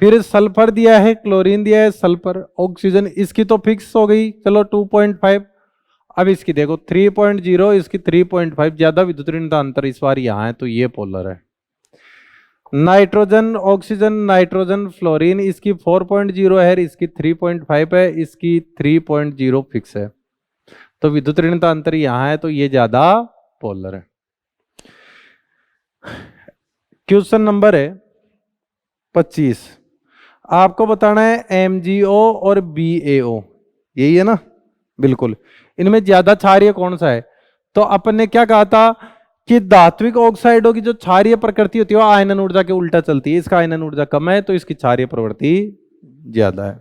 फिर सल्फर दिया है, क्लोरीन दिया है, सल्फर, ऑक्सीजन, इसकी तो फिक्स हो गई, चलो 2.5। अब इसकी देखो 3.0, इसकी 3.5, ज्यादा विद्युत ऋणता अंतर इस बार यहां है तो ये पोलर है। नाइट्रोजन, ऑक्सीजन, नाइट्रोजन, फ्लोरीन, इसकी 4.0 है, इसकी 3.5 है, इसकी 3.0 फिक्स है, तो विद्युत ऋणता अंतर यहां है तो ये ज्यादा पोलर है। क्वेश्चन नंबर है 25, आपको बताना है MgO और BaO, यही है ना, बिल्कुल। इनमें ज्यादा क्षारीय कौन सा है, तो अपन ने क्या कहा था कि धात्विक ऑक्साइडों की जो क्षारीय प्रकृति होती है वो आयनन ऊर्जा के उल्टा चलती है, इसका आयनन ऊर्जा कम है तो इसकी क्षारीय प्रवृत्ति ज्यादा है।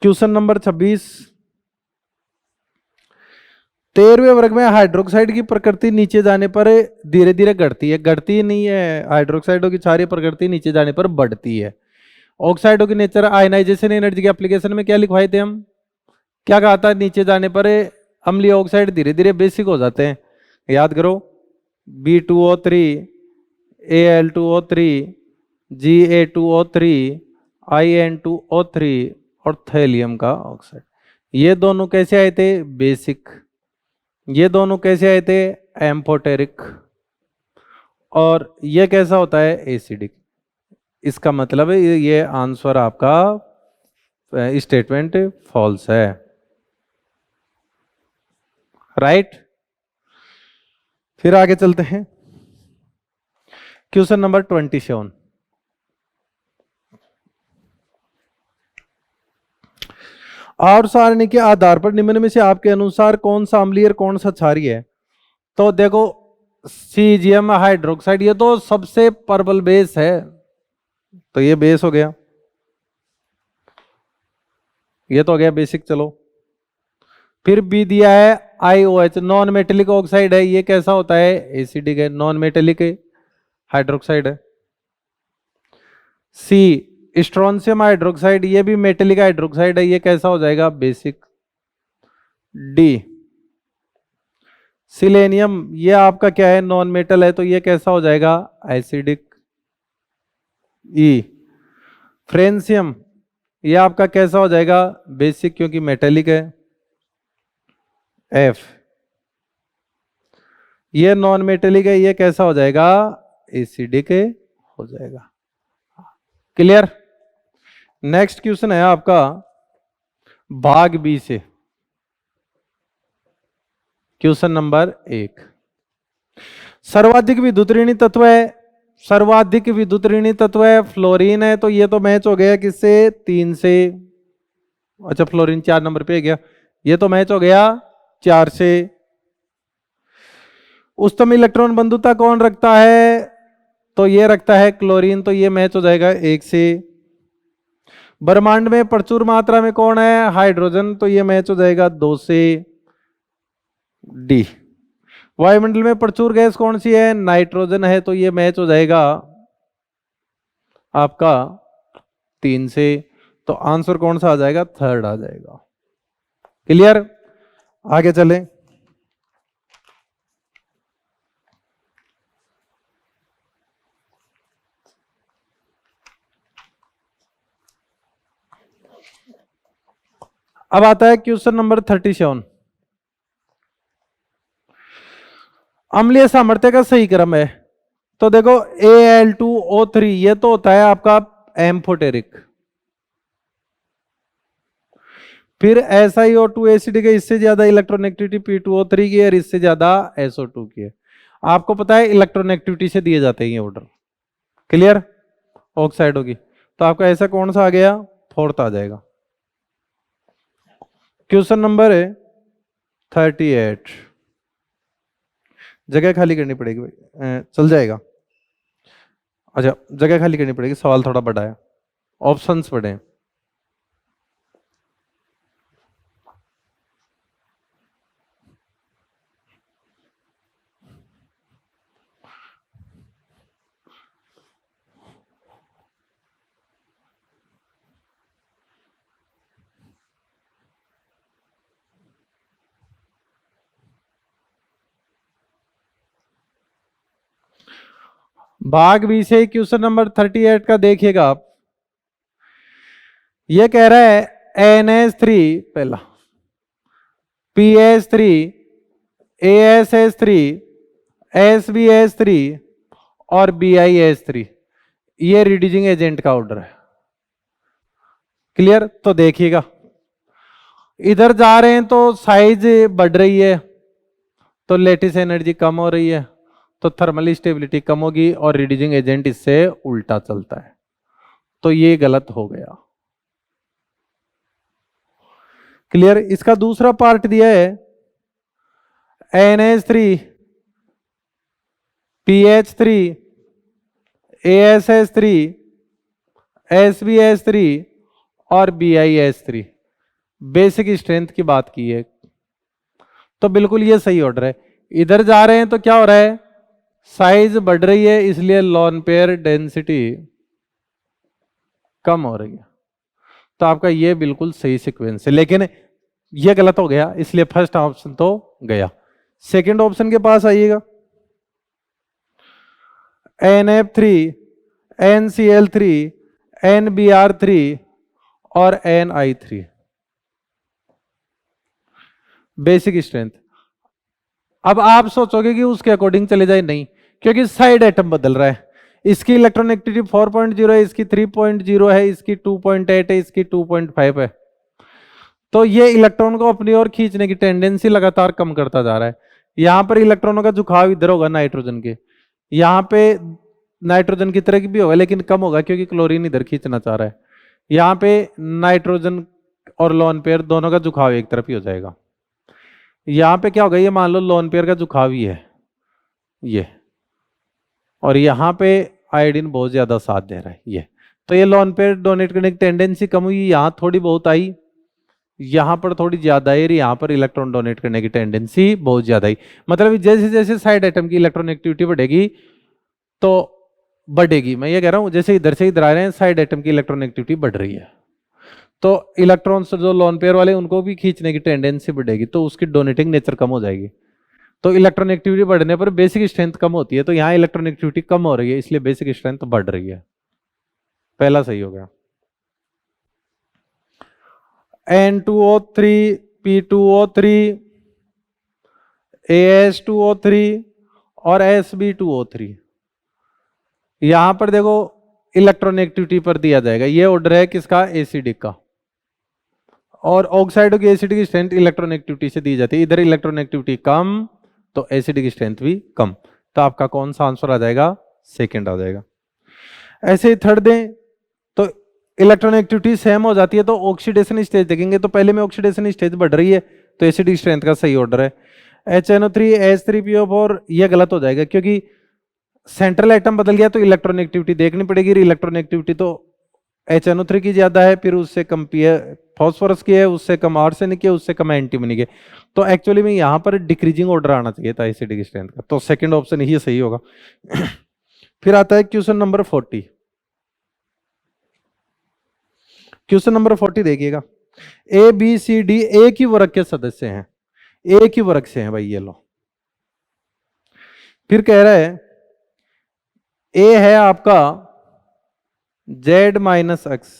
क्वेश्चन नंबर 26, 13वें वर्ग में हाइड्रोक्साइड की प्रकृति नीचे जाने पर धीरे धीरे घटती है, घटती नहीं है, हाइड्रोक्साइडों की क्षारीय प्रकृति नीचे जाने पर बढ़ती है। ऑक्साइडों की नेचर आयनाइजेशन एनर्जी के एप्लीकेशन में क्या लिखवाए थे हम, क्या कहा था, नीचे जाने पर अम्लीय ऑक्साइड धीरे धीरे बेसिक हो जाते हैं, याद करो, B2O3, Al2O3, Ga2O3, In2O3 और थैलियम का ऑक्साइड, ये दोनों कैसे आए थे, बेसिक। ये दोनों कैसे आए थे, एम्फोटेरिक। और ये कैसा होता है, एसिडिक। इसका मतलब है ये आंसर आपका स्टेटमेंट फॉल्स है, राइट। फिर आगे चलते हैं, क्वेश्चन नंबर 27, और सारणी के आधार पर निम्न में से आपके अनुसार कौन सा अम्लीय और कौन सा क्षारीय है। तो देखो सीजियम हाइड्रोक्साइड ये तो सबसे प्रबल बेस है, तो ये बेस हो गया, ये तो हो गया बेसिक, चलो। फिर बी दिया है IOH, नॉन मेटेलिक ऑक्साइड है, ये कैसा होता है, एसिडिक है, नॉन मेटेलिक हाइड्रोक्साइड है। सी स्ट्रोंशियम हाइड्रोक्साइड, ये भी मेटेलिक हाइड्रोक्साइड है, ये कैसा हो जाएगा, बेसिक। डी सिलेनियम, ये आपका क्या है, नॉन मेटल है, तो ये कैसा हो जाएगा, एसिडिक। ई फ्रेंसियम ये आपका कैसा हो जाएगा, बेसिक क्योंकि मेटेलिक है, एफ। ये नॉन मेटेलिक है, ये कैसा हो जाएगा, एसिडिक हो जाएगा। क्लियर। नेक्स्ट क्वेश्चन है आपका भाग बी से, क्वेश्चन नंबर 1। सर्वाधिक विद्युत ऋणी तत्व है, सर्वाधिक विद्युत ऋणी तत्व है फ्लोरीन है, तो ये तो मैच हो गया किससे, 3 से। अच्छा फ्लोरीन 4 नंबर पे गया, ये तो मैच हो गया 4 से। उच्चतम इलेक्ट्रॉन बंधुता कौन रखता है, तो ये रखता है क्लोरीन, तो ये मैच हो जाएगा 1 से। ब्रह्मांड में प्रचुर मात्रा में कौन है, हाइड्रोजन, तो ये मैच हो जाएगा 2 से, डी। वायुमंडल में प्रचुर गैस कौन सी है, नाइट्रोजन है, तो ये मैच हो जाएगा आपका 3 से। तो आंसर कौन सा आ जाएगा, थर्ड आ जाएगा। क्लियर। आगे चले। अब आता है क्वेश्चन नंबर 37। अम्लीय सामर्थ्य का सही क्रम है, तो देखो Al2O3 ये तो होता है आपका एम्फोटेरिक, फिर SiO2 एसिड के इससे ज्यादा इलेक्ट्रोनेगेटिविटी P2O3 की है और इससे ज्यादा SO2 की है। आपको पता है इलेक्ट्रोनेगेटिविटी से दिए जाते हैं ये ऑर्डर। क्लियर। ऑक्साइड होगी, तो आपका ऐसा कौन सा आ गया, फोर्थ आ जाएगा। Question number 38। जगह खाली करनी पड़ेगी भाई, चल जाएगा। अच्छा जगह खाली करनी पड़ेगी, सवाल थोड़ा बड़ा है, ऑप्शंस बड़े हैं। भाग बी से क्वेश्चन नंबर 38 का देखिएगा आप। ये कह रहा है NH3 पहला, PH3, ASH3, SBH3 और BiH3 ये रिड्यूसिंग एजेंट का ऑर्डर है। क्लियर। तो देखिएगा इधर जा रहे हैं तो साइज बढ़ रही है, तो लेटिस एनर्जी कम हो रही है, तो थर्मल स्टेबिलिटी कम होगी और रिड्यूसिंग एजेंट इससे उल्टा चलता है, तो ये गलत हो गया। क्लियर। इसका दूसरा पार्ट दिया है NH3, PH3, ASH3, SBH3 और BiH3 बेसिक स्ट्रेंथ की बात की है, तो बिल्कुल ये सही ऑर्डर है। इधर जा रहे हैं तो क्या हो रहा है, साइज बढ़ रही है, इसलिए लॉन पेयर डेंसिटी कम हो रही है, तो आपका ये बिल्कुल सही सीक्वेंस है। लेकिन ये गलत हो गया, इसलिए फर्स्ट ऑप्शन तो गया। सेकंड ऑप्शन के पास आइएगा, NF3, NCl3, NBr3 और Ni3 बेसिक स्ट्रेंथ। अब आप सोचोगे कि उसके अकॉर्डिंग चले जाए, नहीं, क्योंकि साइड एटम बदल रहा है। इसकी इलेक्ट्रॉनेगेटिविटी 4.0 है, इसकी 3.0 है, इसकी 2.8 है, इसकी 2.5 है, तो ये इलेक्ट्रॉन को अपनी ओर खींचने की टेंडेंसी लगातार कम करता जा रहा है। यहां पर इलेक्ट्रॉनों का झुकाव इधर होगा नाइट्रोजन के, यहां पे नाइट्रोजन की तरह की भी होगा लेकिन कम होगा क्योंकि क्लोरीन इधर खींचना चाह रहा है। यहां पे नाइट्रोजन और लोन पेयर दोनों का झुकाव एक तरफ ही हो जाएगा। यहां पे क्या होगा, ये मान लो लोन पेयर का झुकाव ही है ये, और यहां पे आयोडीन बहुत ज्यादा साथ दे रहा है ये, तो ये लोन पेयर डोनेट करने की टेंडेंसी कम हुई, यहां थोड़ी बहुत आई, यहां पर थोड़ी ज्यादा आई, यहां पर इलेक्ट्रॉन डोनेट करने की टेंडेंसी बहुत ज्यादा आई। मतलब जैसे जैसे साइड एटम की इलेक्ट्रॉनेगेटिविटी बढ़ेगी तो बढ़ेगी, मैं ये कह रहा हूं जैसे इधर से इधर आ रहे हैं साइड एटम की इलेक्ट्रॉनेगेटिविटी बढ़ रही है, तो इलेक्ट्रॉन्स जो लोन पेयर वाले उनको भी खींचने की टेंडेंसी बढ़ेगी, तो उसकी डोनेटिंग नेचर कम हो जाएगी। तो इलेक्ट्रॉनेगेटिविटी बढ़ने पर बेसिक स्ट्रेंथ कम होती है, तो यहाँ इलेक्ट्रॉनेगेटिविटी कम हो रही है इसलिए बेसिक स्ट्रेंथ बढ़ रही है। पहला सही हो गया। N2O3 P2O3 AS2O3 और Sb2O3। यहां पर देखो इलेक्ट्रोनेगेटिविटी पर दिया जाएगा, ये ऑर्डर है किसका, एसिडिक का। और ऑक्साइडों की एसिडिक स्ट्रेंथ इलेक्ट्रोनेगेटिविटी से दी जाती है, इधर इलेक्ट्रोनेगेटिविटी कम तो एसिडिक स्ट्रेंथ भी कम, तो आपका कौन सा आंसर आ जाएगा, सेकंड आ जाएगा। ऐसे ही थर्ड दें तो इलेक्ट्रोनेगेटिविटी सेम हो जाती है तो ऑक्सीडेशन स्टेज देखेंगे, तो पहले में ऑक्सीडेशन स्टेज बढ़ रही है तो एसिडिक स्ट्रेंथ का सही ऑर्डर है HNO3 H3PO4। ये गलत हो जाएगा क्योंकि सेंट्रल एटम बदल गया तो इलेक्ट्रोनेगेटिविटी देखनी पड़ेगी, इलेक्ट्रोनेगेटिविटी तो HNO3 की ज्यादा है, फिर उससे कम फॉस्फोरस की है, उससे कम आर्सेनिक की है, उससे कम एंटीमनी की। तो एक्चुअली में यहां पर डिक्रीजिंग ऑर्डर आना चाहिए था एसिडिक स्ट्रेंथ का, तो सेकंड ऑप्शन ही सही होगा। फिर आता है क्वेश्चन नंबर 40। क्वेश्चन नंबर 40 देखिएगा, ए बी सी डी एक ही वर्ग के सदस्य हैं, एक ही वर्ग से हैं भाई ये लो। फिर कह रहा है ए है आपका z माइनस एक्स,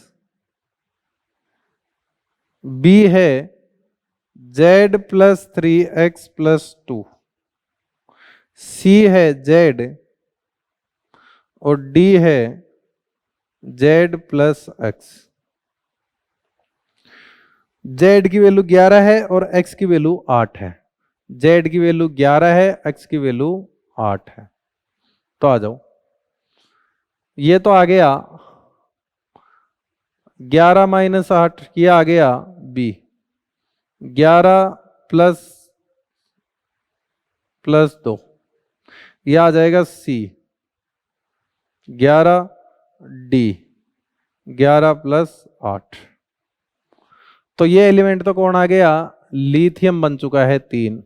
बी है z प्लस 3x प्लस 2, सी है z और डी है z प्लस एक्स। z की वैल्यू 11 है और x की वैल्यू 8 है, z की वैल्यू 11 है, x की वैल्यू 8 है। तो आ जाओ, ये तो आ गया 11 माइनस 8, ये आ गया b, 11 प्लस 2, ये आ जाएगा c, 11 d, 11 प्लस 8। तो ये एलिमेंट तो कौन आ गया, लिथियम बन चुका है 3।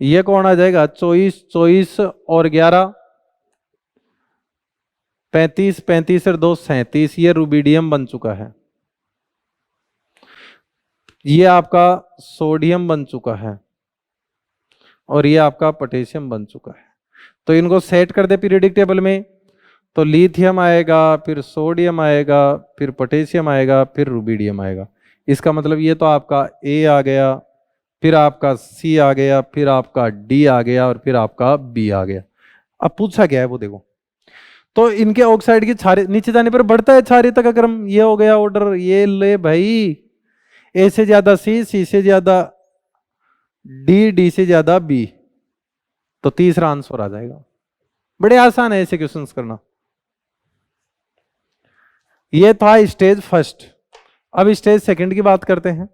ये कौन आ जाएगा, 24 और 11 35, 35 और 2 37, ये रुबिडियम बन चुका है। ये आपका सोडियम बन चुका है और ये आपका पोटेशियम बन चुका है। तो इनको सेट कर दे पीरियोडिक टेबल में, तो लिथियम आएगा, फिर सोडियम आएगा, फिर पोटेशियम आएगा, फिर रुबिडियम आएगा। इसका मतलब ये तो आपका ए आ गया, फिर आपका सी आ गया, फिर आपका डी आ गया और फिर आपका बी आ गया। अब पूछा क्या है वो देखो, तो इनके ऑक्साइड की क्षारीय नीचे जाने पर बढ़ता है क्षारीयता का क्रम, ये हो गया ऑर्डर। ये ले भाई, ए से ज्यादा सी, सी से ज्यादा डी, डी से ज्यादा बी, तो तीसरा आंसर आ जाएगा। बड़े आसान है ऐसे क्वेश्चंस करना। ये था स्टेज फर्स्ट। अब स्टेज सेकंड की बात करते हैं।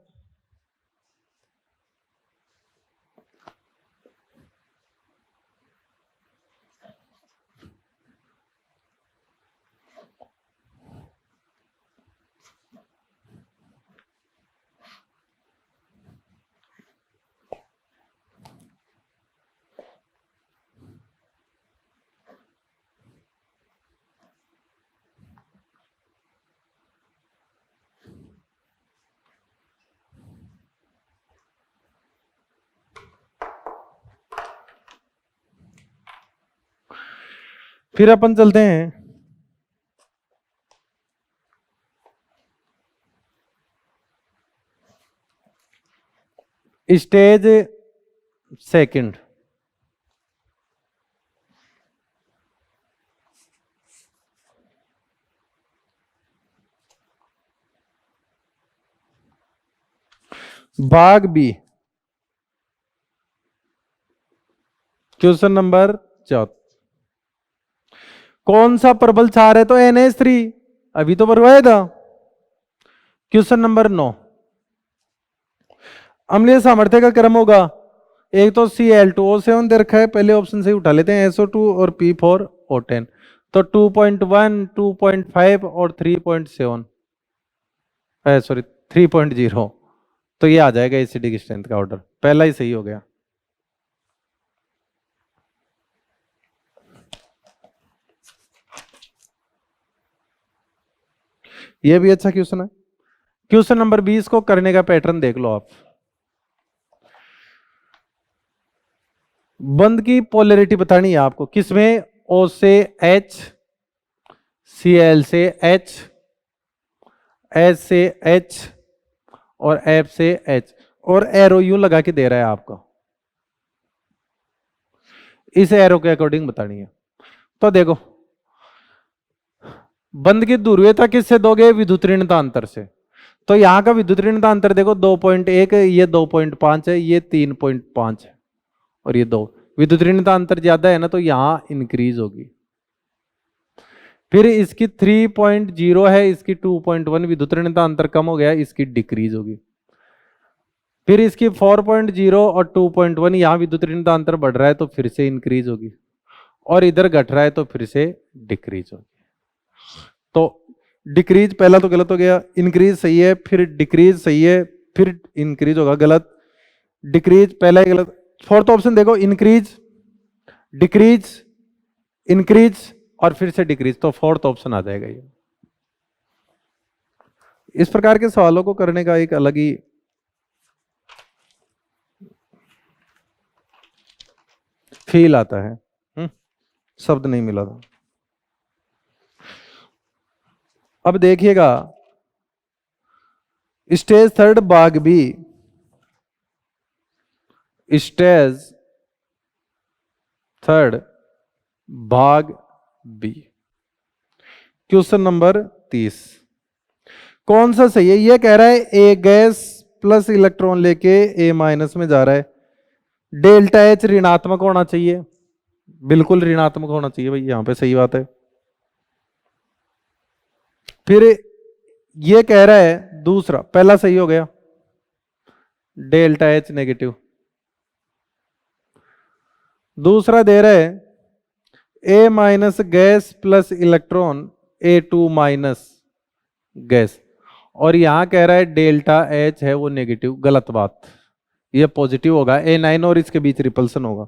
फिर अपन चलते हैं स्टेज सेकंड। भाग बी, क्वेश्चन नंबर 4। कौन सा प्रबल क्षार है, तो NH3 अभी तो भरवाया था। क्वेश्चन नंबर 9, अम्लीय सामर्थ्य का क्रम होगा, एक तो Cl2O7 दे रखा है, पहले ऑप्शन से ही उठा लेते हैं, SO2 और P4O10। तो 2.1, 2.5 और 3.7, सॉरी 3.0, तो ये आ जाएगा एसिडिक स्ट्रेंथ का ऑर्डर, पहला ही सही हो गया। ये भी अच्छा क्वेश्चन है। क्वेश्चन नंबर 20 को करने का पैटर्न देख लो आप। बंद की पोलैरिटी बतानी है आपको, किसमें, O से H, Cl से H, S से H और F से H, और एरो यूं लगा के दे रहा है आपको, इस एरो के अकॉर्डिंग बतानी है। तो देखो बंद की ध्रुवीयता किससे दोगे? विद्युत ऋणता अंतर से। तो यहां का विद्युत ऋणता अंतर देखो 2.1 है, ये 2.5 है, ये 3.5 है, और ये 2। विद्युत ऋणता अंतर ज्यादा है ना, तो यहां इंक्रीज होगी। फिर इसकी 3.0 है, इसकी 2.1, विद्युत ऋणता अंतर कम हो गया, इसकी डिक्रीज होगी। फिर इसकी 4.0 और 2.1, यहां विद्युत ऋणता अंतर बढ़ रहा है तो फिर से इंक्रीज होगी, और इधर घट रहा है तो फिर से डिक्रीज होगी। तो डिक्रीज पहला तो गलत हो गया, इंक्रीज सही है, फिर डिक्रीज सही है, फिर इंक्रीज होगा गलत, डिक्रीज पहला ही गलत। फोर्थ ऑप्शन देखो, इंक्रीज, डिक्रीज, इंक्रीज और फिर से डिक्रीज, तो फोर्थ ऑप्शन आ जाएगा ये। इस प्रकार के सवालों को करने का एक अलग ही फील आता है। शब्द नहीं मिला था। अब देखिएगा स्टेज थर्ड भाग बी, स्टेज थर्ड भाग बी, क्वेश्चन नंबर 30। कौन सा सही है? ये कह रहा है ए गैस प्लस इलेक्ट्रॉन लेके ए माइनस में जा रहा है, डेल्टा एच ऋणात्मक होना चाहिए, बिल्कुल ऋणात्मक होना चाहिए भाई, यहां पे सही बात है। फिर ये कह रहा है दूसरा, पहला सही हो गया, डेल्टा एच नेगेटिव। दूसरा दे रहा है A minus gas plus electron A2 minus gas, और यहां कह रहा है डेल्टा एच है वो नेगेटिव, गलत बात, ये पॉजिटिव होगा, A9 और इसके बीच रिपल्सन होगा।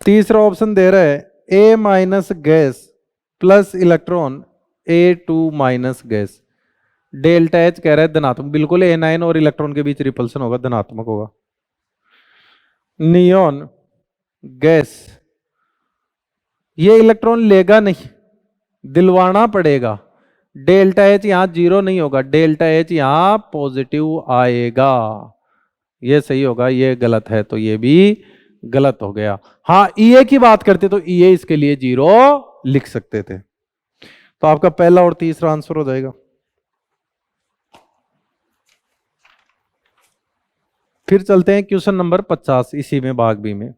तीसरा ऑप्शन दे रहा है A minus gas plus electron A2 minus gas, delta H कह रहा है धनात्मक, बिल्कुल A9 और इलेक्ट्रॉन के बीच रिपल्सन होगा, धनात्मक होगा। नियॉन गैस, ये इलेक्ट्रॉन लेगा नहीं, दिलवाना पड़ेगा, डेल्टा एच यहां 0 नहीं होगा, डेल्टा एच यहां पॉजिटिव आएगा, ये सही होगा, ये गलत है तो ये भी गलत हो गया। हाँ EA की बात करते तो EA इसके लिए 0 लिख सकते थे। तो आपका पहला और तीसरा आंसर हो जाएगा। फिर चलते हैं क्वेश्चन नंबर 50, इसी में भाग बी में।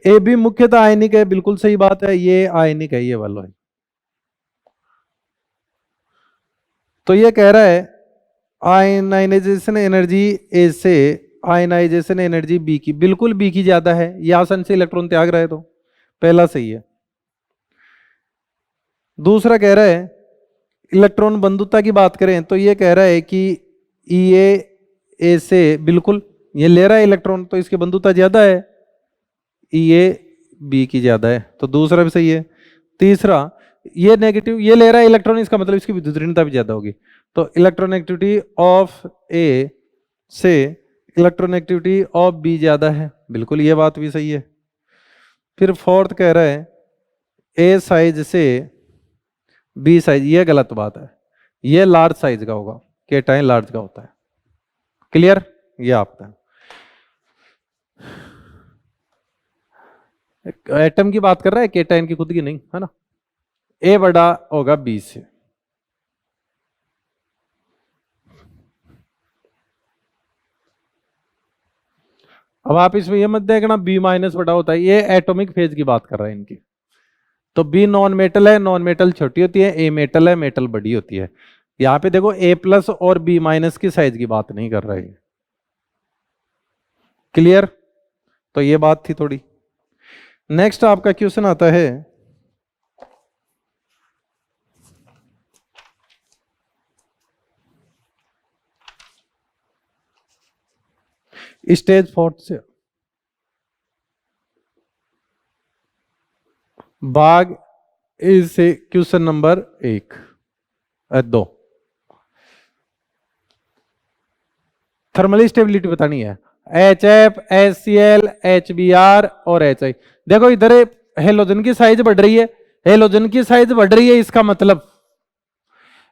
ए बी मुख्यतः आयनिक है, बिल्कुल सही बात है, ये आयनिक है, ये वाला है। तो ये कह रहा है आयनाइजेशन एनर्जी ए से आयनाइजेशन एनर्जी बी की, बिल्कुल बी की ज्यादा है, ये आसन से इलेक्ट्रॉन त्याग रहा है, तो पहला सही है। दूसरा कह रहा है इलेक्ट्रॉन बंधुता की बात करें तो ये कह रहा है कि ए से, बिल्कुल ये ले रहा है इलेक्ट्रॉन तो इसकी बंधुता ज्यादा है, बी की ज्यादा है, तो दूसरा भी सही है। तीसरा ये नेगेटिव, ये ले रहा है इलेक्ट्रॉन, इसका मतलब इसकी विद्युत ऋणता भी ज्यादा होगी, तो इलेक्ट्रोनेगेटिविटी ऑफ ए से इलेक्ट्रोनेगेटिविटी ऑफ बी ज्यादा है, बिल्कुल ये बात भी सही है। फिर फोर्थ कह रहा है ए साइज से बी साइज, ये गलत बात है, ये लार्ज साइज का होगा, केटाइन लार्ज का होता है, क्लियर, ये आपका। एटम की बात कर रहा है, केटाइन की खुद की नहीं, है ना। ए बड़ा होगा बी से। अब आप इसमें ये मत देखना बी माइनस बड़ा होता है, ये एटॉमिक फेज की बात कर रहा है इनकी, तो बी नॉन मेटल है, नॉन मेटल छोटी होती है, ए मेटल है, मेटल बड़ी होती है। यहां पे देखो ए प्लस और बी माइनस की साइज की बात नहीं कर रहा है, क्लियर, तो ये बात थी थोड़ी। नेक्स्ट आपका क्वेश्चन आता है स्टेज फोर्थ से, भाग ए से क्वेश्चन नंबर 2। थर्मल स्टेबिलिटी बतानी है, HF, HCl, HBr और HI। देखो इधर हेलोजन की साइज बढ़ रही है, हेलोजन की साइज बढ़ रही है, इसका मतलब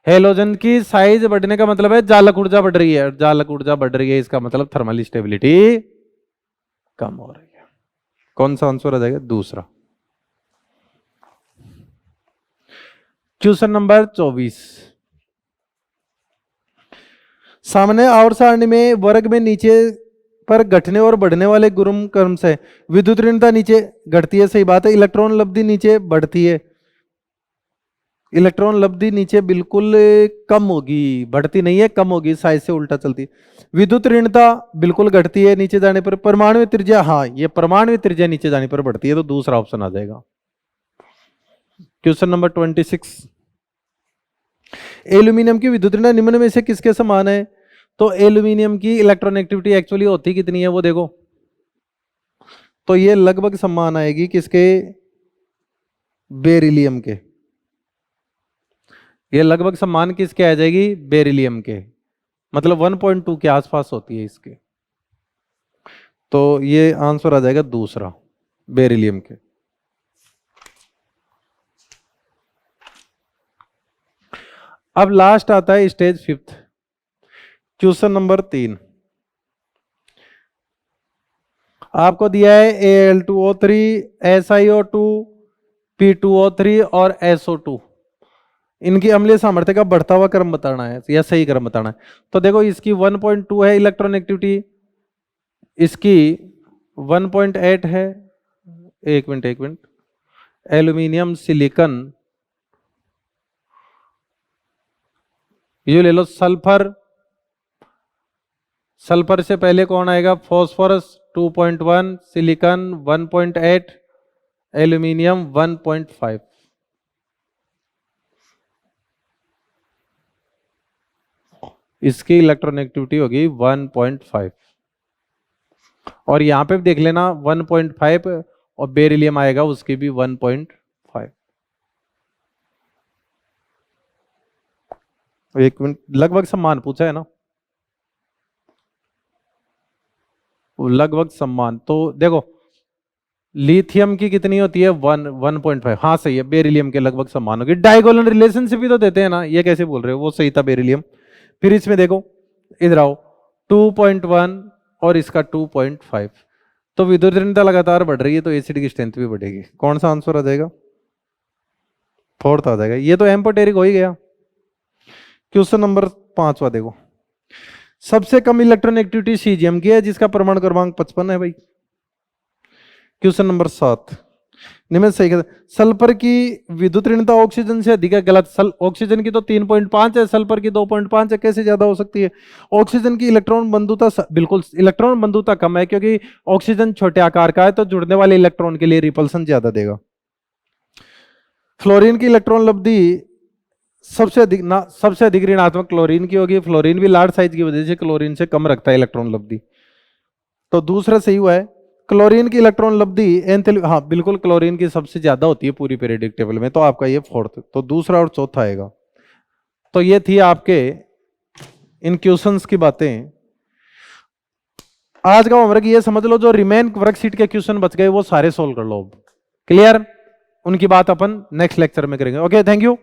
हेलोजन की साइज बढ़ने का मतलब है जालक ऊर्जा बढ़ रही है, जालक ऊर्जा बढ़ रही है इसका मतलब थर्मल स्टेबिलिटी कम हो रही है। कौन सा आंसर आ जाएगा? दूसरा। क्वेश्चन नंबर 24, सामने आवर्त सारणी में वर्ग में नीचे पर घटने और बढ़ने वाले गुरुम क्रम से विद्युत ऋणता नीचे घटती है, सही बात है। इलेक्ट्रॉन लब्धि नीचे बढ़ती है, इलेक्ट्रॉन लब्धि नीचे बिल्कुल कम होगी, बढ़ती नहीं है, कम होगी, साइज से उल्टा चलती है। विद्युत ऋणता बिल्कुल घटती है नीचे जाने पर। परमाणु त्रिज्या, हाँ ये परमाणु त्रिज्या नीचे जाने पर बढ़ती है, तो दूसरा ऑप्शन आ जाएगा। क्वेश्चन नंबर 26, एल्यूमिनियम की विद्युत ऋणता निम्न में से किसके समान है? तो एल्यूमिनियम की इलेक्ट्रॉनेगेटिविटी एक्चुअली होती कितनी है वो देखो, तो ये लगभग समान आएगी किसके? बेरिलियम के। ये लगभग समान किसके आ जाएगी? बेरिलियम के, मतलब 1.2 के आसपास होती है इसके, तो ये आंसर आ जाएगा दूसरा, बेरिलियम के। अब लास्ट आता है स्टेज 5, क्वेश्चन नंबर 3। आपको दिया है Al2O3, SiO2, P2O3 और SO2, इनकी अम्लीय सामर्थ्य का बढ़ता हुआ क्रम बताना है या सही क्रम बताना है। तो देखो इसकी 1.2 है इलेक्ट्रॉनेगेटिविटी, इसकी 1.8 है, एक मिनट, एल्यूमिनियम सिलिकॉन, ये ले लो सल्फर, सल्फर से पहले कौन आएगा? Phosphorus 2.1, silicon 1.8, aluminium 1.5। इसकी इलेक्ट्रॉनेगेटिविटी होगी 1.5, और यहां पे भी देख लेना 1.5, और बेरिलियम आएगा उसकी भी 1.5। एक मिनट, लगभग समान पूछा है ना, लगभग समान। तो देखो लिथियम की कितनी होती है? 1.5, हाँ सही है, बेरिलियम के लगभग समान होगी। डायगोनल रिलेशनशिप भी तो देते हैं ना, ये कैसे बोल रहे हो? वो सही था बेरिलियम। फिर इसमें देखो, इधर आओ, 2.1 और इसका 2.5, तो विद्युत ऋणता लगातार बढ़ रही है, तो एसिड की स्ट्रेंथ भी बढ़ेगी। कौन सा आंसर आ जाएगा? फोर्थ आ जाएगा। ये तो एम्पोटेरिक हो ही गया। क्वेश्चन नंबर 5वां देखो, सबसे कम इलेक्ट्रॉनेगेटिविटी सीजियम की है जिसका परमाणु क्रमांक 55 है भाई। क्वेश्चन नंबर 7, निम्न सही है, सल्फर की विद्युत ऋणता ऑक्सीजन से अधिक है, गलत। ऑक्सीजन की तो 3.5 है, सल्फर की 2.5 है, कैसे ज्यादा हो सकती है? ऑक्सीजन की इलेक्ट्रॉन बंधुता बिल्कुल, इलेक्ट्रॉन बंधुता कम है क्योंकि ऑक्सीजन छोटे आकार का है, तो जुड़ने वाले इलेक्ट्रॉन के लिए रिपल्सन ज्यादा देगा। फ्लोरीन की इलेक्ट्रॉन लब्धि सबसे अधिक ऋणात्मक क्लोरीन की होगी। फ्लोरीन भी लार्ज साइज की वजह से क्लोरीन से कम रखता है इलेक्ट्रॉन लब्धि, तो दूसरा सही हुआ है। क्लोरीन की इलेक्ट्रॉन लब्धि हाँ बिल्कुल, क्लोरीन की सबसे ज्यादा होती है पूरी पीरियोडिक टेबल में, तो आपका ये फोर्थ, तो दूसरा और चौथा आएगा। तो ये थी आपके इन क्वेश्चंस की बातें। आज का होमवर्क ये समझ लो, जो रिमेन वर्कशीट के क्वेश्चन बच गए वो सारे सोल्व कर लो। क्लियर? उनकी बात अपन नेक्स्ट लेक्चर में करेंगे। Okay, thank you.